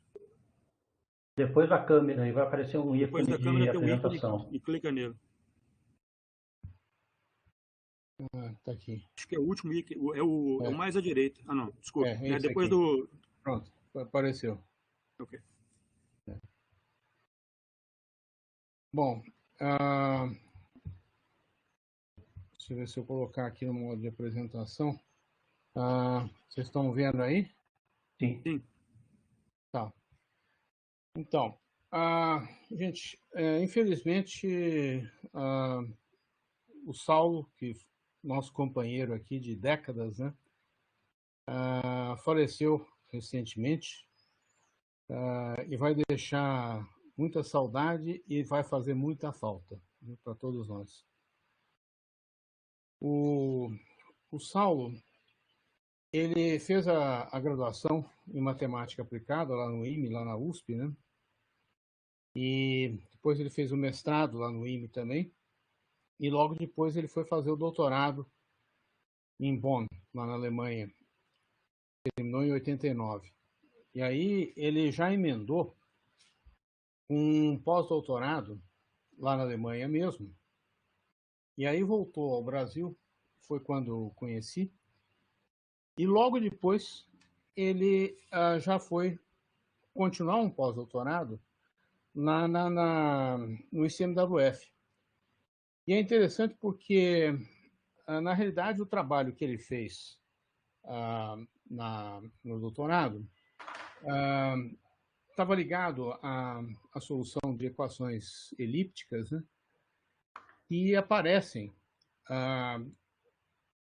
Depois da câmera, aí vai aparecer um ícone de apresentação. E clica nele. Tá aqui. Acho que é o último ícone, é o mais à direita. Ah, não, desculpa. É depois aqui. do... Pronto, apareceu. Ok. Bom, deixa eu ver se eu colocar aqui no modo de apresentação. Vocês estão vendo aí? Sim. Tá. Então, gente, infelizmente, o Saulo, que nosso companheiro aqui de décadas, né, faleceu recentemente e vai deixar muita saudade e vai fazer muita falta para todos nós. O Saulo, ele fez a graduação em matemática aplicada lá no IME, lá na USP, né? E depois ele fez o mestrado lá no IME também. E logo depois ele foi fazer o doutorado em Bonn, lá na Alemanha. terminou em 89. E aí ele já emendou um pós-doutorado lá na Alemanha mesmo. E aí voltou ao Brasil, foi quando eu conheci. E logo depois ele já foi continuar um pós-doutorado no ICMWF. E é interessante porque, na realidade, o trabalho que ele fez no doutorado estava ligado à solução de equações elípticas, né, que aparecem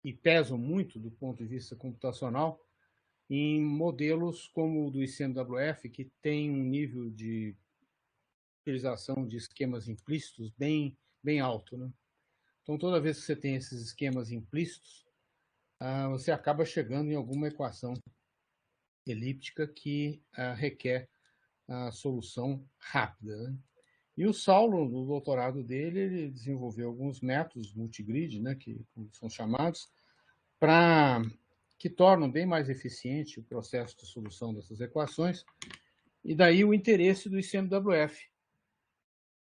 e pesam muito do ponto de vista computacional em modelos como o do ICMWF, que tem um nível de utilização de esquemas implícitos bem alto, né? Então, toda vez que você tem esses esquemas implícitos, você acaba chegando em alguma equação elíptica que requer a solução rápida, né? E o Saulo, no doutorado dele, ele desenvolveu alguns métodos multigrid, né, que são chamados, que tornam bem mais eficiente o processo de solução dessas equações, e daí o interesse do ICMWF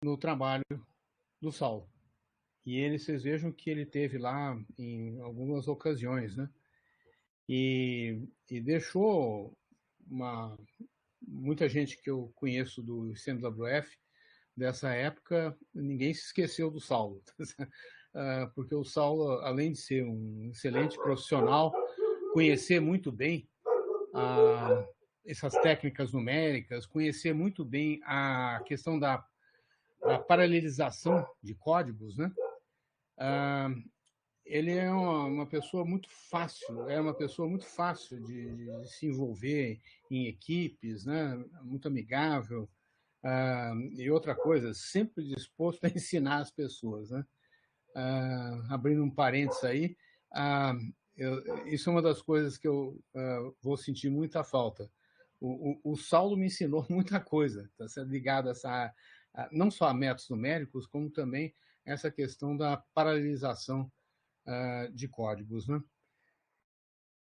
no trabalho do Saulo. E vocês vejam que ele teve lá em algumas ocasiões, né? E deixou muita gente que eu conheço do ICMWF dessa época, ninguém se esqueceu do Saulo, porque o Saulo, além de ser um excelente profissional, conhecer muito bem essas técnicas numéricas, conhecer muito bem a questão da paralelização de códigos, né? Ele é uma pessoa muito fácil, de se envolver em equipes, né? Muito amigável. E outra coisa, sempre disposto a ensinar as pessoas, né? Abrindo um parênteses aí, isso é uma das coisas que eu vou sentir muita falta. O Saulo me ensinou muita coisa, tá ligado não só a métodos numéricos, como também essa questão da paralelização de códigos, né?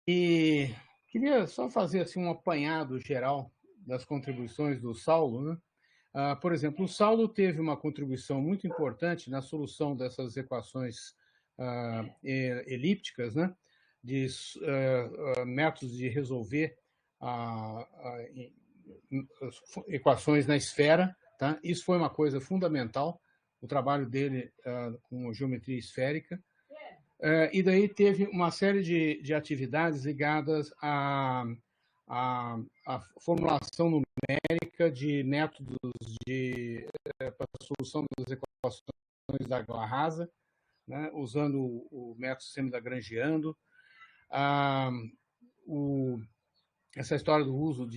E queria só fazer assim, um apanhado geral das contribuições do Saulo, né? Por exemplo, o Saulo teve uma contribuição muito importante na solução dessas equações elípticas, né? De métodos de resolver equações na esfera, tá? Isso foi uma coisa fundamental, o trabalho dele com geometria esférica. E daí teve uma série de atividades ligadas à formulação numérica de métodos para a solução das equações da Água-Rasa, né, usando o método semi-lagrangiano. Essa história do uso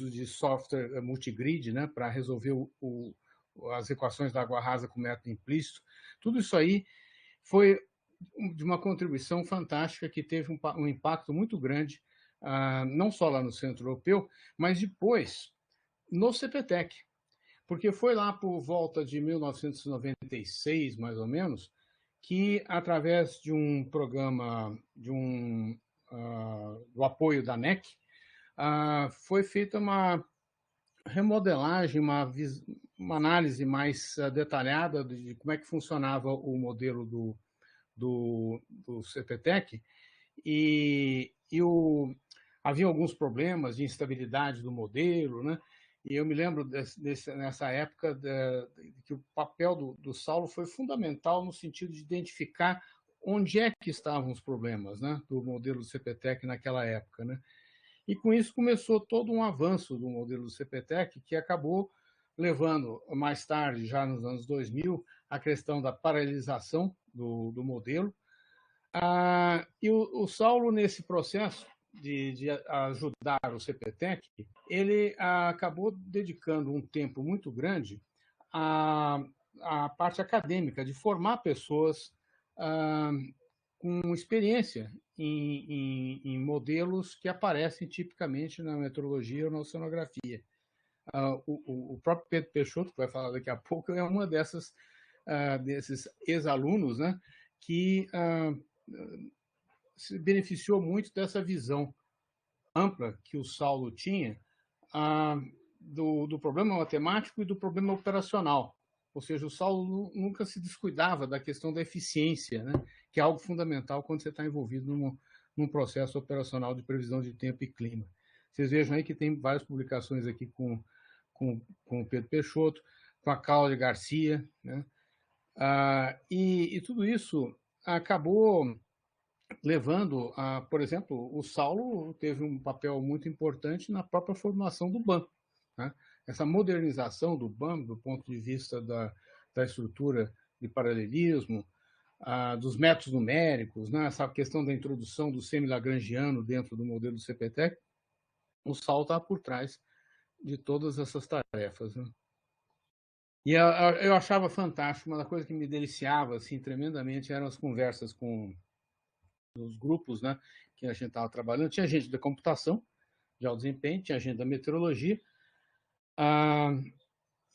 de software multigrid, né, para resolver as equações da Água-Rasa com método implícito. Tudo isso aí foi de uma contribuição fantástica que teve um impacto muito grande, não só lá no Centro Europeu, mas depois no CPTEC, porque foi lá por volta de 1996, mais ou menos, que, através de um programa, do apoio da NEC, foi feita uma remodelagem, uma análise mais detalhada de como é que funcionava o modelo do CPTEC, e havia alguns problemas de instabilidade do modelo, né? E eu me lembro nessa época que o papel do Saulo foi fundamental no sentido de identificar onde é que estavam os problemas, né, do modelo do CPTEC naquela época, né? E com isso começou todo um avanço do modelo do CPTEC, que acabou levando, mais tarde, já nos anos 2000, a questão da paralelização do modelo. E o Saulo, nesse processo de ajudar o CPTEC, ele acabou dedicando um tempo muito grande à parte acadêmica, de formar pessoas com experiência em modelos que aparecem tipicamente na metrologia ou na oceanografia. O próprio Pedro Peixoto, que vai falar daqui a pouco, é uma desses ex-alunos, né, que se beneficiou muito dessa visão ampla que o Saulo tinha do problema matemático e do problema operacional. Ou seja, o Saulo nunca se descuidava da questão da eficiência, né? Que é algo fundamental quando você está envolvido num processo operacional de previsão de tempo e clima. Vocês vejam aí que tem várias publicações aqui com o Pedro Peixoto, com a Cláudia Garcia, né? E tudo isso acabou levando a, por exemplo, o Saulo teve um papel muito importante na própria formação do BAM, né? Essa modernização do BAM, do ponto de vista da estrutura de paralelismo, dos métodos numéricos, né? Essa questão da introdução do semi-lagrangiano dentro do modelo do CPTEC, o Saulo está por trás de todas essas tarefas, né? E eu achava fantástico, uma das coisas que me deliciava assim, tremendamente eram as conversas com os grupos, né, que a gente estava trabalhando. Tinha gente da computação, de alto desempenho, tinha gente da meteorologia,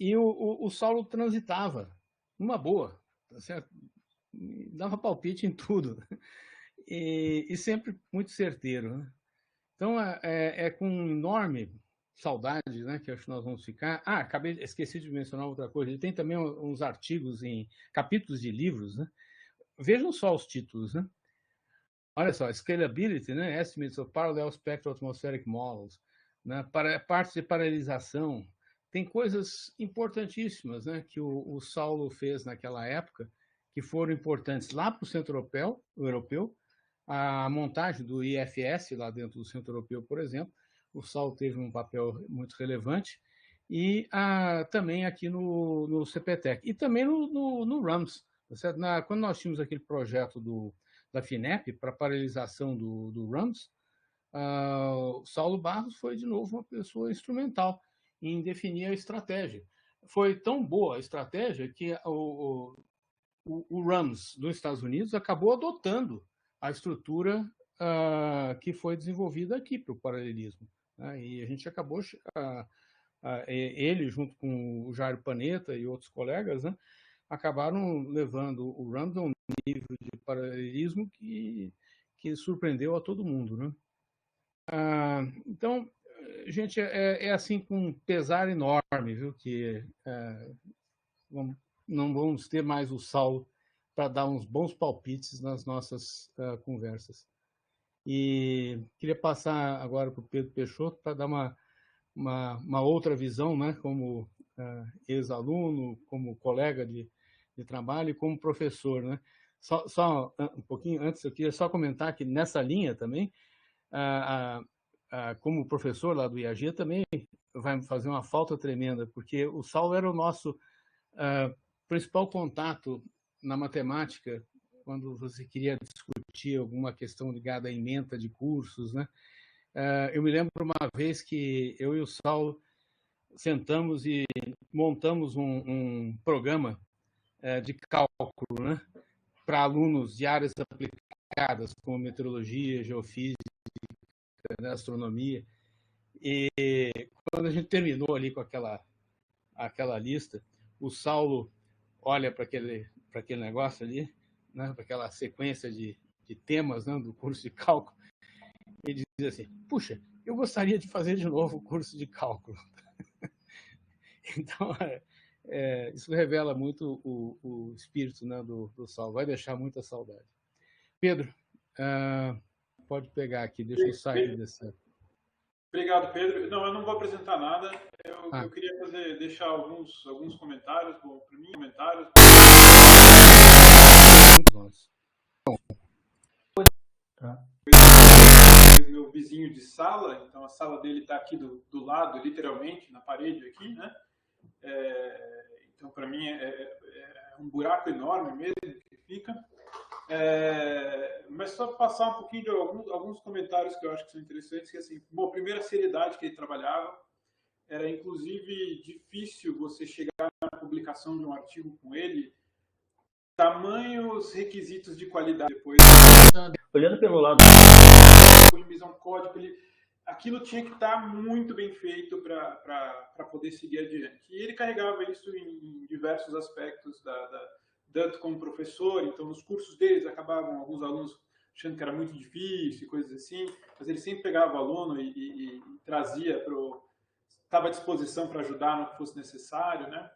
e o Saulo transitava numa boa, tá certo? Dava palpite em tudo, e sempre muito certeiro, né? Então, é com enorme saudade, né, que acho que nós vamos ficar. Esqueci de mencionar outra coisa. Ele tem também uns artigos em capítulos de livros, né? Vejam só os títulos, né? Olha só, Scalability, né? Estimates of Parallel Spectral Atmospheric Models, né? Partes de paralelização. Tem coisas importantíssimas, né, que o Saulo fez naquela época, que foram importantes lá para o Centro Europeu, a montagem do IFS lá dentro do Centro Europeu, por exemplo. O Saulo teve um papel muito relevante, e também aqui no CPTEC, e também no RAMS. Certo? Quando nós tínhamos aquele projeto da FINEP para paralisação do RAMS, o Saulo Barros foi, de novo, uma pessoa instrumental em definir a estratégia. Foi tão boa a estratégia que o RAMS dos Estados Unidos acabou adotando a estrutura que foi desenvolvida aqui para o paralelismo. E a gente acabou, ele junto com o Jairo Panetta e outros colegas, né, acabaram levando o RAMS a um nível de paralelismo que surpreendeu a todo mundo, né? Então, gente, é assim com um pesar enorme, viu, que não vamos ter mais o Saulo para dar uns bons palpites nas nossas conversas. E queria passar agora para o Pedro Peixoto para dar uma outra visão, né, como ex-aluno, como colega de trabalho e como professor, né? Só um pouquinho antes, eu queria só comentar que nessa linha também, como professor lá do IAG, também vai fazer uma falta tremenda, porque o Saulo era o nosso principal contato na matemática, quando você queria discutir alguma questão ligada à ementa de cursos, né? Eu me lembro uma vez que eu e o Saulo sentamos e montamos um programa de cálculo, né, para alunos de áreas aplicadas, como meteorologia, geofísica, né, astronomia. E quando a gente terminou ali com aquela lista, o Saulo olha para aquele negócio ali, né, para aquela sequência de temas, né, do curso de cálculo, e diz assim: puxa, eu gostaria de fazer de novo o curso de cálculo. Então, isso revela muito o espírito, né, do Saulo, vai deixar muita saudade. Pedro, pode pegar aqui, deixa eu sair dessa... Obrigado, Pedro. Não, eu não vou apresentar nada, eu queria deixar alguns comentários, para mim, comentários. Meu vizinho de sala, então a sala dele está aqui do lado, literalmente, na parede aqui, né? Então, para mim, é um buraco enorme mesmo que fica. Mas só passar um pouquinho de alguns comentários que eu acho que são interessantes, que assim, bom, a primeira seriedade que ele trabalhava, era inclusive difícil você chegar na publicação de um artigo com ele, tamanhos requisitos de qualidade depois. Olhando pelo lado um código, aquilo tinha que estar muito bem feito para poder seguir adiante. E ele carregava isso em diversos aspectos tanto como professor. Então, nos cursos deles acabavam alguns alunos achando que era muito difícil, coisas assim, mas ele sempre pegava o aluno e trazia para estava à disposição para ajudar no que fosse necessário, né?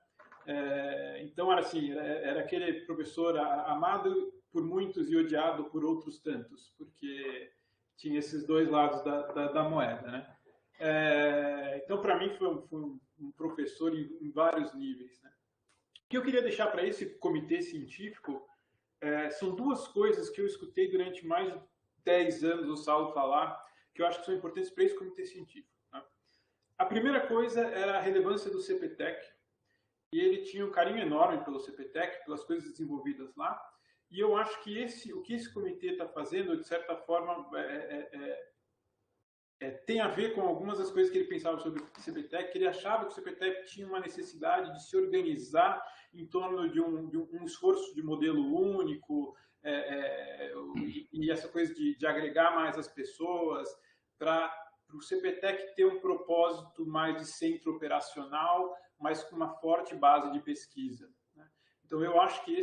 Então era assim, era aquele professor amado por muitos e odiado por outros tantos, porque tinha esses dois lados da moeda, né? Então para mim foi um professor em vários níveis, né? O que eu queria deixar para esse comitê científico são duas coisas que eu escutei durante mais de 10 anos o Saulo falar, que eu acho que são importantes para esse comitê científico. Tá? A primeira coisa era a relevância do CPTEC, e ele tinha um carinho enorme pelo CPTEC, pelas coisas desenvolvidas lá, e eu acho que o que esse comitê está fazendo, de certa forma, tem a ver com algumas das coisas que ele pensava sobre o CPTEC, que ele achava que o CPTEC tinha uma necessidade de se organizar em torno de um esforço de modelo único, e essa coisa de agregar mais as pessoas, para o CPTEC ter um propósito mais de centro operacional, mas com uma forte base de pesquisa. Né? Então, eu acho que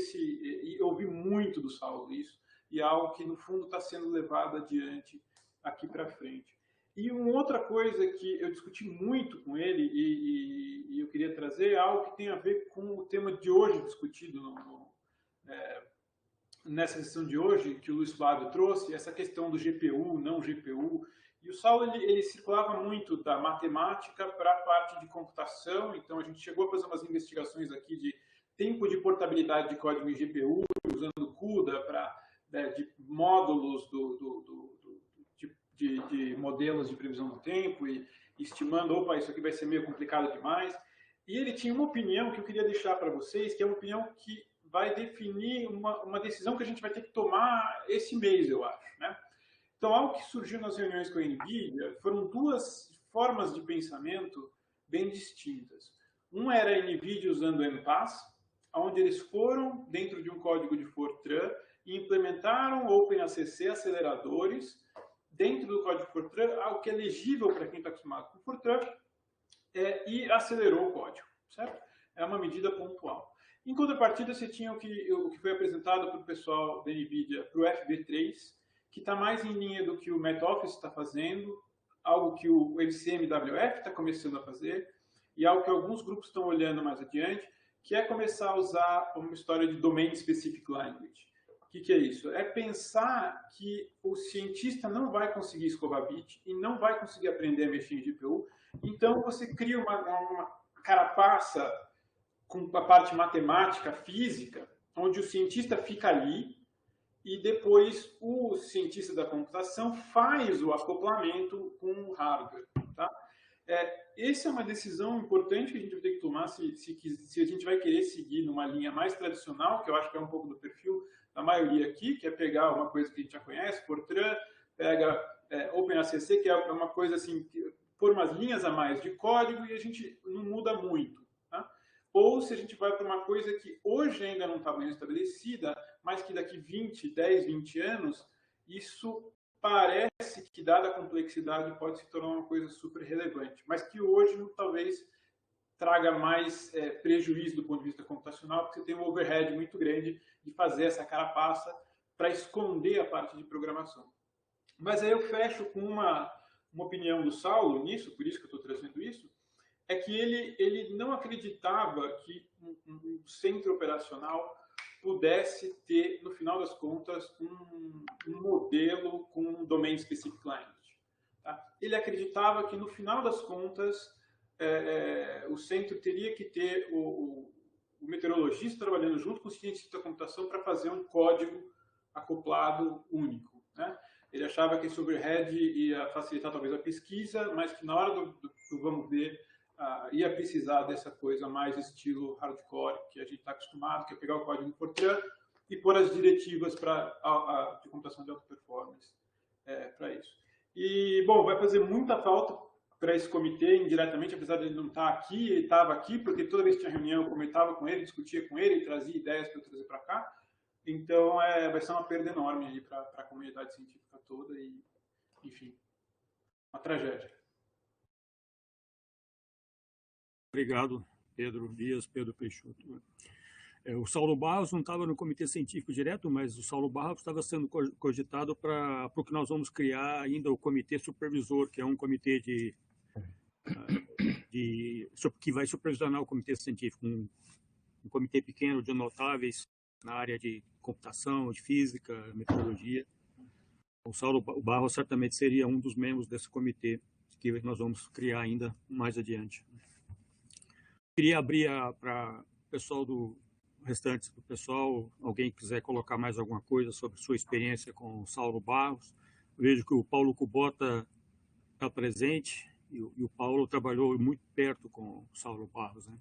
eu ouvi muito do Saulo isso, e é algo que, no fundo, está sendo levado adiante aqui para frente. E uma outra coisa que eu discuti muito com ele e eu queria trazer é algo que tem a ver com o tema de hoje discutido nessa sessão de hoje, que o Luiz Flávio trouxe, essa questão do GPU, não GPU. E o Saulo ele circulava muito da matemática para a parte de computação, então a gente chegou a fazer umas investigações aqui de tempo de portabilidade de código em GPU, usando CUDA de módulos de modelos de previsão do tempo e estimando, opa, isso aqui vai ser meio complicado demais. E ele tinha uma opinião que eu queria deixar para vocês, que é uma opinião que vai definir uma decisão que a gente vai ter que tomar esse mês, eu acho, né? Então, algo que surgiu nas reuniões com a NVIDIA foram duas formas de pensamento bem distintas. Uma era a NVIDIA usando o MPass, onde eles foram dentro de um código de Fortran e implementaram OpenACC aceleradores dentro do código Fortran, algo que é legível para quem está acostumado com Fortran, e acelerou o código, certo? É uma medida pontual. Em contrapartida, você tinha o que foi apresentado para o pessoal da NVIDIA para o FB3, que está mais em linha do que o MetOffice está fazendo, algo que o LCMWF está começando a fazer, e algo que alguns grupos estão olhando mais adiante, que é começar a usar uma história de Domain Specific Language. O que é isso? É pensar que o cientista não vai conseguir escovar bit e não vai conseguir aprender a mexer em GPU, então você cria uma carapaça com a parte matemática, física, onde o cientista fica ali e depois o cientista da computação faz o acoplamento com o hardware. Tá? Essa é uma decisão importante que a gente vai ter que tomar se a gente vai querer seguir numa linha mais tradicional, que eu acho que é um pouco do perfil da maioria aqui, que é pegar uma coisa que a gente já conhece, Fortran, pega OpenACC, que é uma coisa assim, pôr umas linhas a mais de código e a gente não muda muito. Tá? Ou se a gente vai para uma coisa que hoje ainda não está bem estabelecida, mas que daqui 10, 20 anos, isso parece que, dada a complexidade, pode se tornar uma coisa super relevante, mas que hoje talvez traga mais prejuízo do ponto de vista computacional, porque você tem um overhead muito grande de fazer essa carapaça para esconder a parte de programação. Mas aí eu fecho com uma opinião do Saulo nisso, por isso que eu estou trazendo isso, é que ele não acreditava que um centro operacional pudesse ter, no final das contas, um modelo com um Domain Specific Language. Tá? Ele acreditava que, no final das contas, o centro teria que ter o meteorologista trabalhando junto com o cientista da computação para fazer um código acoplado único. Né? Ele achava que esse overhead ia facilitar talvez a pesquisa, mas que na hora do vamos ver, ia precisar dessa coisa mais estilo hardcore, que a gente está acostumado, que é pegar o código do Fortran e pôr as diretivas de computação de alta performance para isso. E, bom, vai fazer muita falta para esse comitê, indiretamente, apesar de ele não estar aqui, ele estava aqui, porque toda vez que tinha reunião eu comentava com ele, discutia com ele, trazia ideias para eu trazer para cá. Então, vai ser uma perda enorme aí para a comunidade científica toda e, enfim, uma tragédia. Obrigado, Pedro Dias, Pedro Peixoto. O Saulo Barros não estava no comitê científico direto, mas o Saulo Barros estava sendo cogitado para o que nós vamos criar ainda o comitê supervisor, que é um comitê que vai supervisionar o comitê científico, um comitê pequeno de notáveis na área de computação, de física, meteorologia. O Saulo Barros certamente seria um dos membros desse comitê que nós vamos criar ainda mais adiante. Queria abrir para o pessoal restantes do pessoal, alguém quiser colocar mais alguma coisa sobre sua experiência com o Saulo Barros. Vejo que o Paulo Kubota está presente e o Paulo trabalhou muito perto com o Saulo Barros, né?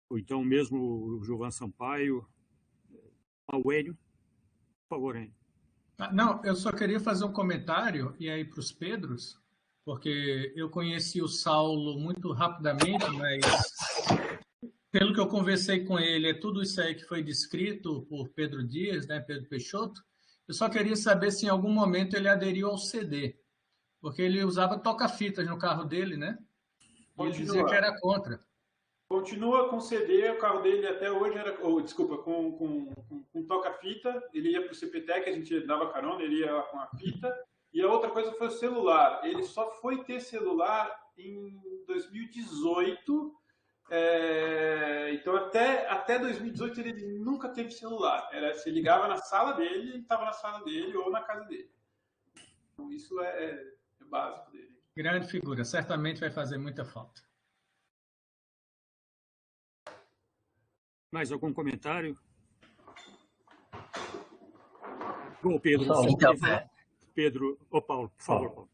Ou então mesmo o Gilvan Sampaio, o Hélio, por favor, Hélio. Não, eu só queria fazer um comentário, e aí para os Pedros, porque eu conheci o Saulo muito rapidamente, mas pelo que eu conversei com ele, é tudo isso aí que foi descrito por Pedro Dias, né, Pedro Peixoto. Eu só queria saber se em algum momento ele aderiu ao CD, porque ele usava toca-fitas no carro dele, né? E ele dizia que era contra. Continua com CD, o carro dele até hoje era, com toca-fita. Ele ia para o CPTEC, a gente dava carona, ele ia lá com a fita. E a outra coisa foi o celular. Ele só foi ter celular em 2018. Então, até 2018, ele nunca teve celular. Você ligava na sala dele, ele estava na sala dele ou na casa dele. Então, isso é básico dele. Grande figura. Certamente vai fazer muita falta. Mais algum comentário? Ô, Pedro, então, Pedro, Paulo, por favor, Paulo.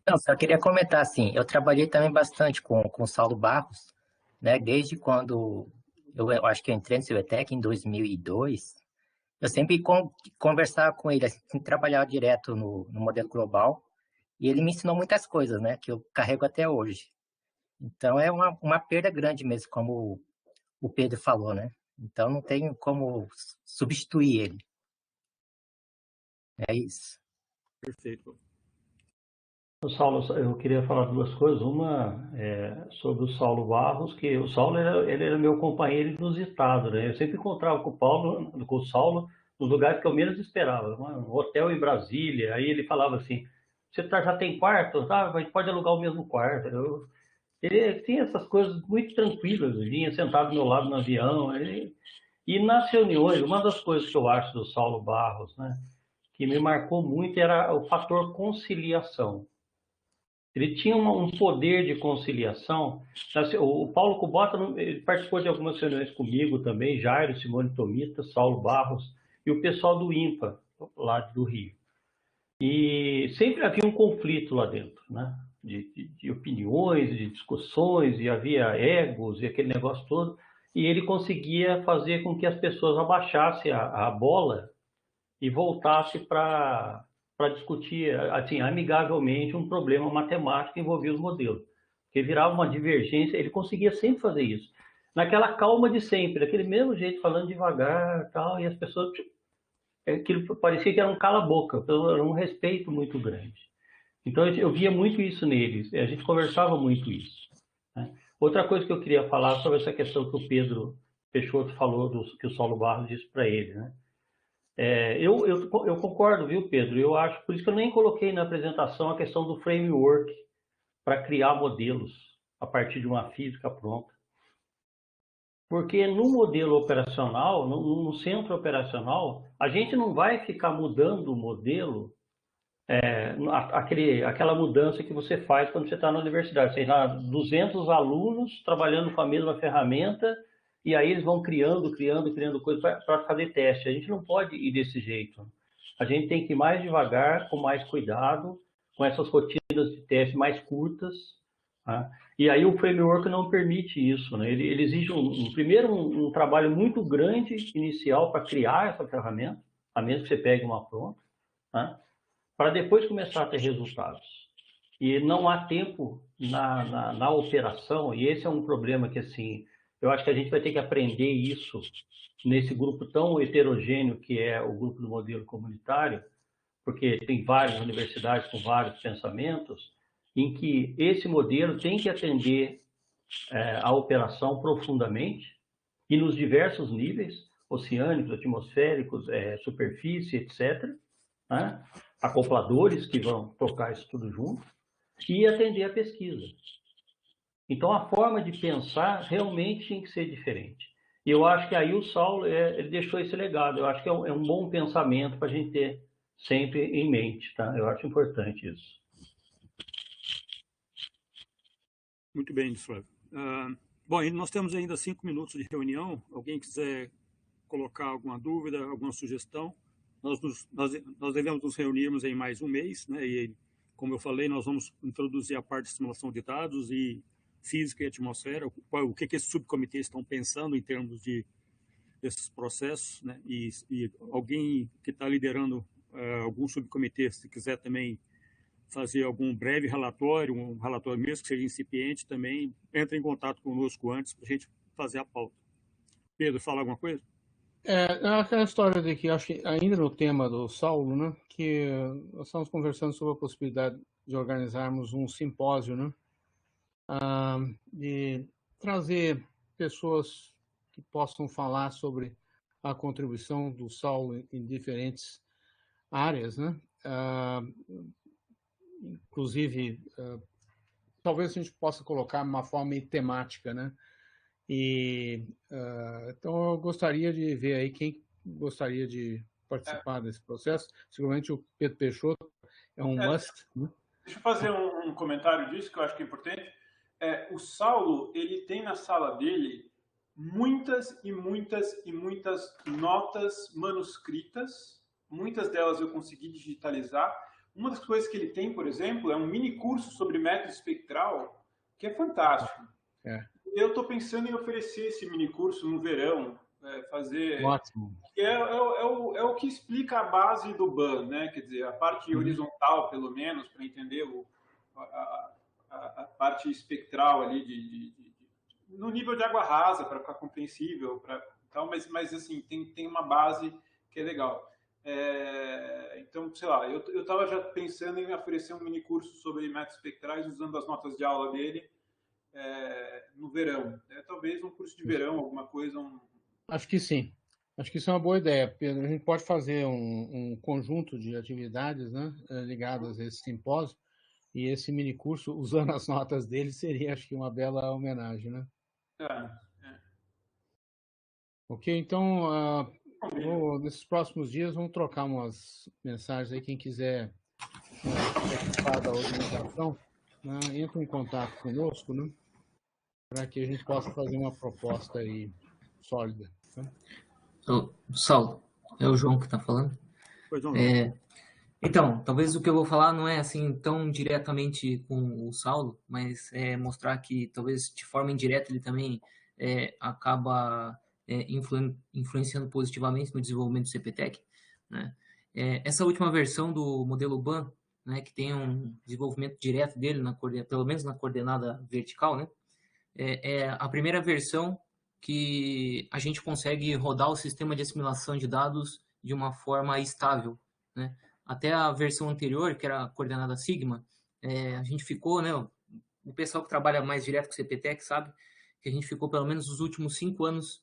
Não, só queria comentar assim, eu trabalhei também bastante com o Saulo Barros, né? Desde quando eu acho que eu entrei no CBTEC em 2002, eu sempre conversava com ele, assim, trabalhava direto no modelo global, e ele me ensinou muitas coisas, né? Que eu carrego até hoje. Então é uma perda grande mesmo, como o Pedro falou, né? Então não tem como substituir ele. É isso. Perfeito. Saulo, eu queria falar duas coisas. Uma sobre o Saulo Barros, que o Saulo ele era meu companheiro inusitado, né? Eu sempre encontrava com o Saulo nos lugares que eu menos esperava. Um hotel em Brasília, aí ele falava assim, você já tem quarto? Tá, a gente pode alugar o mesmo quarto. Ele tinha essas coisas muito tranquilas, ele vinha sentado do meu lado no avião. E nas reuniões, uma das coisas que eu acho do Saulo Barros, né, que me marcou muito era o fator conciliação. Ele tinha um poder de conciliação. O Paulo Kubota ele participou de algumas reuniões comigo também, Jairo, Simone Tomita, Saulo Barros e o pessoal do INPA, lá do Rio. E sempre havia um conflito lá dentro, né? De opiniões, de discussões, e havia egos e aquele negócio todo, e ele conseguia fazer com que as pessoas abaixassem a bola e voltassem para discutir, assim, amigavelmente um problema matemático que envolvia os modelos, que virava uma divergência. Ele conseguia sempre fazer isso, naquela calma de sempre, daquele mesmo jeito, falando devagar, tal, e as pessoas, aquilo parecia que era um cala-boca, era um respeito muito grande. Então, eu via muito isso neles, a gente conversava muito isso, né? Outra coisa que eu queria falar sobre essa questão que o Pedro Peixoto falou, que o Saulo Barros disse para ele, né? Eu concordo, viu, Pedro? Eu acho, por isso que eu nem coloquei na apresentação a questão do framework para criar modelos a partir de uma física pronta. Porque no modelo operacional, no centro operacional, a gente não vai ficar mudando o modelo, aquela mudança que você faz quando você está na universidade. Você tem 200 alunos trabalhando com a mesma ferramenta e aí eles vão criando coisas para fazer teste. A gente não pode ir desse jeito. A gente tem que ir mais devagar, com mais cuidado, com essas rotinas de teste mais curtas. Tá? E aí o framework não permite isso, né? Ele exige primeiro um trabalho muito grande inicial para criar essa ferramenta, a menos que você pegue uma pronta, tá? Para depois começar a ter resultados. E não há tempo na operação, e esse é um problema que, assim, eu acho que a gente vai ter que aprender isso nesse grupo tão heterogêneo que é o grupo do modelo comunitário, porque tem várias universidades com vários pensamentos, em que esse modelo tem que atender a operação profundamente e nos diversos níveis, oceânicos, atmosféricos, superfície, etc., né? Acopladores que vão tocar isso tudo junto, e atender a pesquisa. Então, a forma de pensar realmente tem que ser diferente. E eu acho que aí o Saulo ele deixou esse legado. Eu acho que é um bom pensamento para a gente ter sempre em mente, tá? Eu acho importante isso. Muito bem, Flávio. Bom, nós temos ainda 5 minutos de reunião. Alguém quiser colocar alguma dúvida, alguma sugestão? Nós devemos nos reunirmos em mais um mês, né? E, como eu falei, nós vamos introduzir a parte de simulação de dados e física e atmosfera, o que esses subcomitês estão pensando em termos desses processos, né? E alguém que está liderando algum subcomitê, se quiser também fazer algum breve relatório, um relatório mesmo que seja incipiente, também entre em contato conosco antes para a gente fazer a pauta. Pedro, fala alguma coisa? Aquela história de que, acho que ainda no tema do Saulo, né, que nós estamos conversando sobre a possibilidade de organizarmos um simpósio, né, de trazer pessoas que possam falar sobre a contribuição do Saulo em diferentes áreas, né, inclusive, talvez a gente possa colocar uma forma temática, né? E então eu gostaria de ver aí quem gostaria de participar desse processo. Seguramente o Pedro Peixoto é um must. Né? Deixa eu fazer um comentário disso que eu acho que é importante. O Saulo, ele tem na sala dele muitas e muitas e muitas notas manuscritas. Muitas delas eu consegui digitalizar. Uma das coisas que ele tem, por exemplo, é um mini curso sobre método espectral, que é fantástico. Eu estou pensando em oferecer esse mini curso no verão, fazer... Ótimo. É o que explica a base do BAN, né? Quer dizer, a parte horizontal, pelo menos, para entender a parte espectral ali no nível de água rasa, para ficar compreensível. Então, mas assim, tem uma base que é legal. Então, sei lá, eu estava já pensando em oferecer um mini curso sobre métodos espectrais usando as notas de aula dele no verão. Talvez um curso de verão, alguma coisa. Acho que sim. Acho que isso é uma boa ideia, Pedro. A gente pode fazer um conjunto de atividades, né, ligadas a esse simpósio, e esse mini curso, usando as notas dele, seria, acho que, uma bela homenagem, né? Ok, então... nesses próximos dias, vamos trocar umas mensagens aí. Quem quiser participar da organização, né, entre em contato conosco, né, para que a gente possa fazer uma proposta aí sólida. Né? Saulo, é o João que está falando. Pois não. Então, talvez o que eu vou falar não é assim tão diretamente com o Saulo, mas é mostrar que talvez de forma indireta ele também acaba influenciando positivamente no desenvolvimento do CPTEC, né? Essa última versão do modelo BAN, né, que tem um desenvolvimento direto dele, pelo menos na coordenada vertical, né, é a primeira versão que a gente consegue rodar o sistema de assimilação de dados de uma forma estável, né? Até a versão anterior, que era a coordenada Sigma, a gente ficou, né, o pessoal que trabalha mais direto com o CPTEC sabe que a gente ficou pelo menos os últimos 5 anos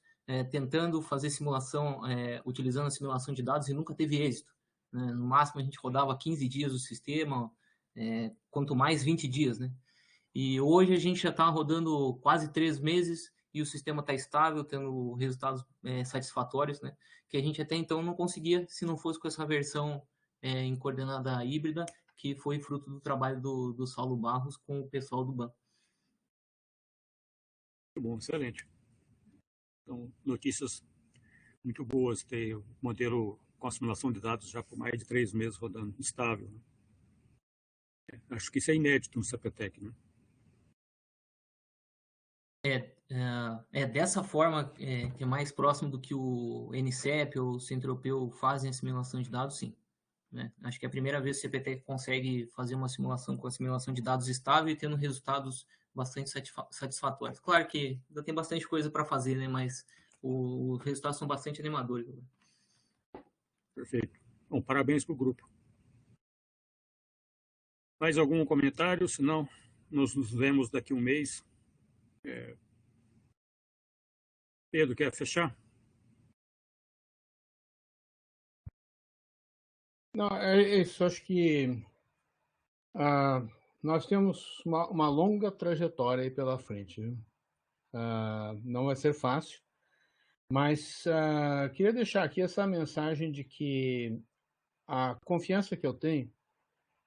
tentando fazer simulação, utilizando a simulação de dados, e nunca teve êxito. Né? No máximo, a gente rodava 15 dias o sistema, quanto mais 20 dias. Né? E hoje a gente já está rodando quase 3 meses e o sistema está estável, tendo resultados satisfatórios, né? Que a gente até então não conseguia se não fosse com essa versão em coordenada híbrida, que foi fruto do trabalho do Saulo Barros com o pessoal do BAN. Muito bom, excelente. Então, notícias muito boas, ter o modelo com assimilação de dados já por mais de 3 meses rodando estável. Né? Acho que isso é inédito no CPTEC, né? Dessa forma, que é mais próximo do que o NCEP ou o Centro Europeu fazem a simulação de dados, sim. Né? Acho que é a primeira vez que o CPTEC consegue fazer uma simulação com a simulação de dados estável e tendo resultados bastante satisfatórios. Claro que ainda tem bastante coisa para fazer, né? Mas os resultados são bastante animadores. Né? Perfeito. Bom, parabéns para o grupo. Mais algum comentário? Se não, nós nos vemos daqui a um mês. Pedro, quer fechar? Não, é isso. Acho que nós temos uma longa trajetória aí pela frente, viu? Não vai ser fácil, mas queria deixar aqui essa mensagem de que a confiança que eu tenho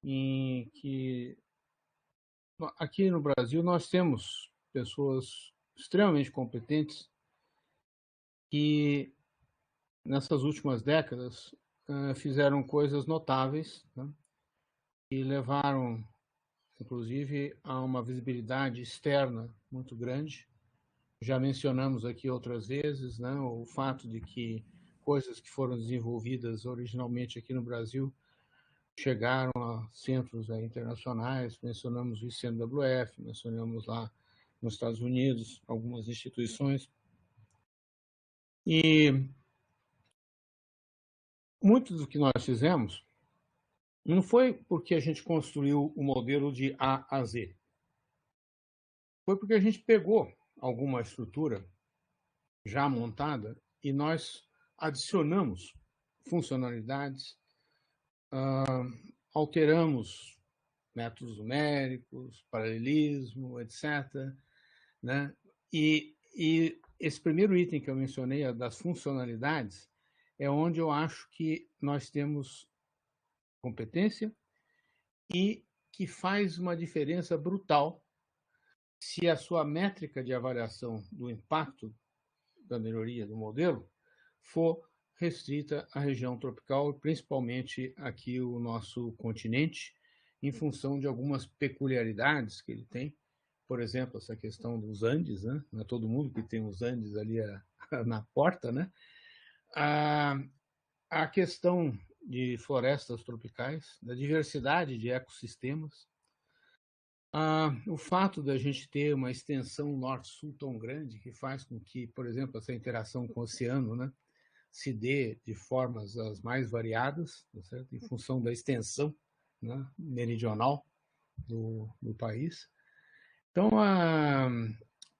em que aqui no Brasil nós temos pessoas extremamente competentes que nessas últimas décadas fizeram coisas notáveis, né? E levaram, inclusive, a uma visibilidade externa muito grande. Já mencionamos aqui outras vezes, né, o fato de que coisas que foram desenvolvidas originalmente aqui no Brasil chegaram a centros internacionais. Mencionamos o ICMWF, mencionamos lá nos Estados Unidos algumas instituições. E muito do que nós fizemos não foi porque a gente construiu o modelo de A a Z. Foi porque a gente pegou alguma estrutura já montada e nós adicionamos funcionalidades, alteramos métodos numéricos, paralelismo, etc., né? E esse primeiro item que eu mencionei, das funcionalidades, é onde eu acho que nós temos competência e que faz uma diferença brutal se a sua métrica de avaliação do impacto da melhoria do modelo for restrita à região tropical, principalmente aqui o nosso continente, em função de algumas peculiaridades que ele tem. Por exemplo, essa questão dos Andes, né? Não é todo mundo que tem os Andes ali na porta, né? A questão de florestas tropicais, da diversidade de ecossistemas, o fato da gente ter uma extensão norte-sul tão grande que faz com que, por exemplo, essa interação com o oceano, né, se dê de formas as mais variadas, tá certo? Em função da extensão, né, meridional do país. Então,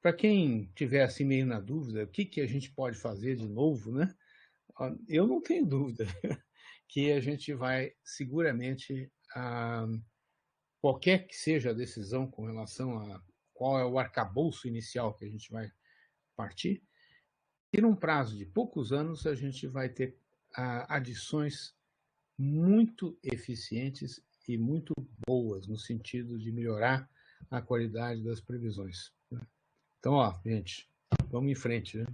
para quem tiver assim meio na dúvida, o que a gente pode fazer de novo, né? Eu não tenho dúvida que a gente vai seguramente, qualquer que seja a decisão com relação a qual é o arcabouço inicial que a gente vai partir, e num prazo de poucos anos a gente vai ter adições muito eficientes e muito boas no sentido de melhorar a qualidade das previsões. Então, gente, vamos em frente, né?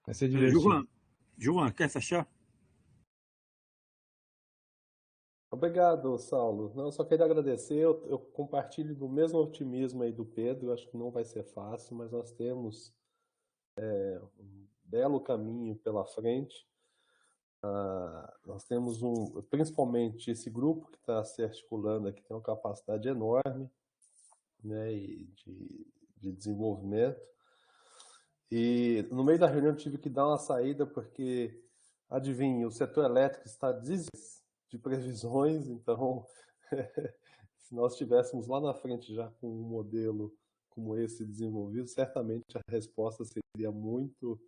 Vai ser divertido. Gilvan, quer fechar? Obrigado, Saulo. Não, eu só queria agradecer. Eu compartilho do mesmo otimismo aí do Pedro. Eu acho que não vai ser fácil, mas nós temos um belo caminho pela frente. Nós temos principalmente esse grupo que está se articulando aqui, tem uma capacidade enorme, né, de desenvolvimento. E no meio da reunião eu tive que dar uma saída porque, adivinhe, o setor elétrico está de previsões, então se nós estivéssemos lá na frente já com um modelo como esse desenvolvido, certamente a resposta seria muito,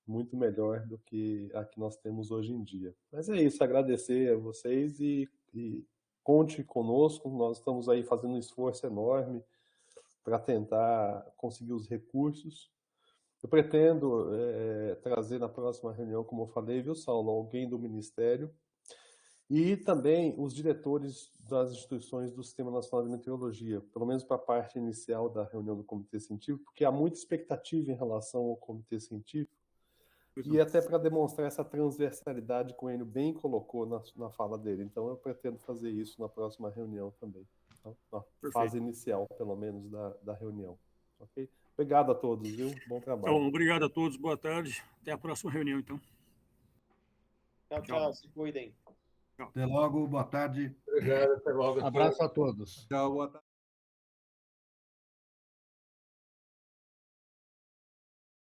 muito melhor do que a que nós temos hoje em dia. Mas é isso, agradecer a vocês e conte conosco, nós estamos aí fazendo um esforço enorme para tentar conseguir os recursos. Eu pretendo trazer na próxima reunião, como eu falei, viu, Saulo, alguém do Ministério e também os diretores das instituições do Sistema Nacional de Meteorologia, pelo menos para a parte inicial da reunião do Comitê Científico, porque há muita expectativa em relação ao Comitê Científico e até para demonstrar essa transversalidade que o Enio bem colocou na fala dele. Então, eu pretendo fazer isso na próxima reunião também, então, na fase inicial, pelo menos, da reunião. Ok? Obrigado a todos, viu? Bom trabalho. Então, obrigado a todos, boa tarde. Até a próxima reunião, então. Tchau, se cuidem. Até logo, boa tarde. Obrigado, até logo. Abraço a todos. Tchau, boa tarde.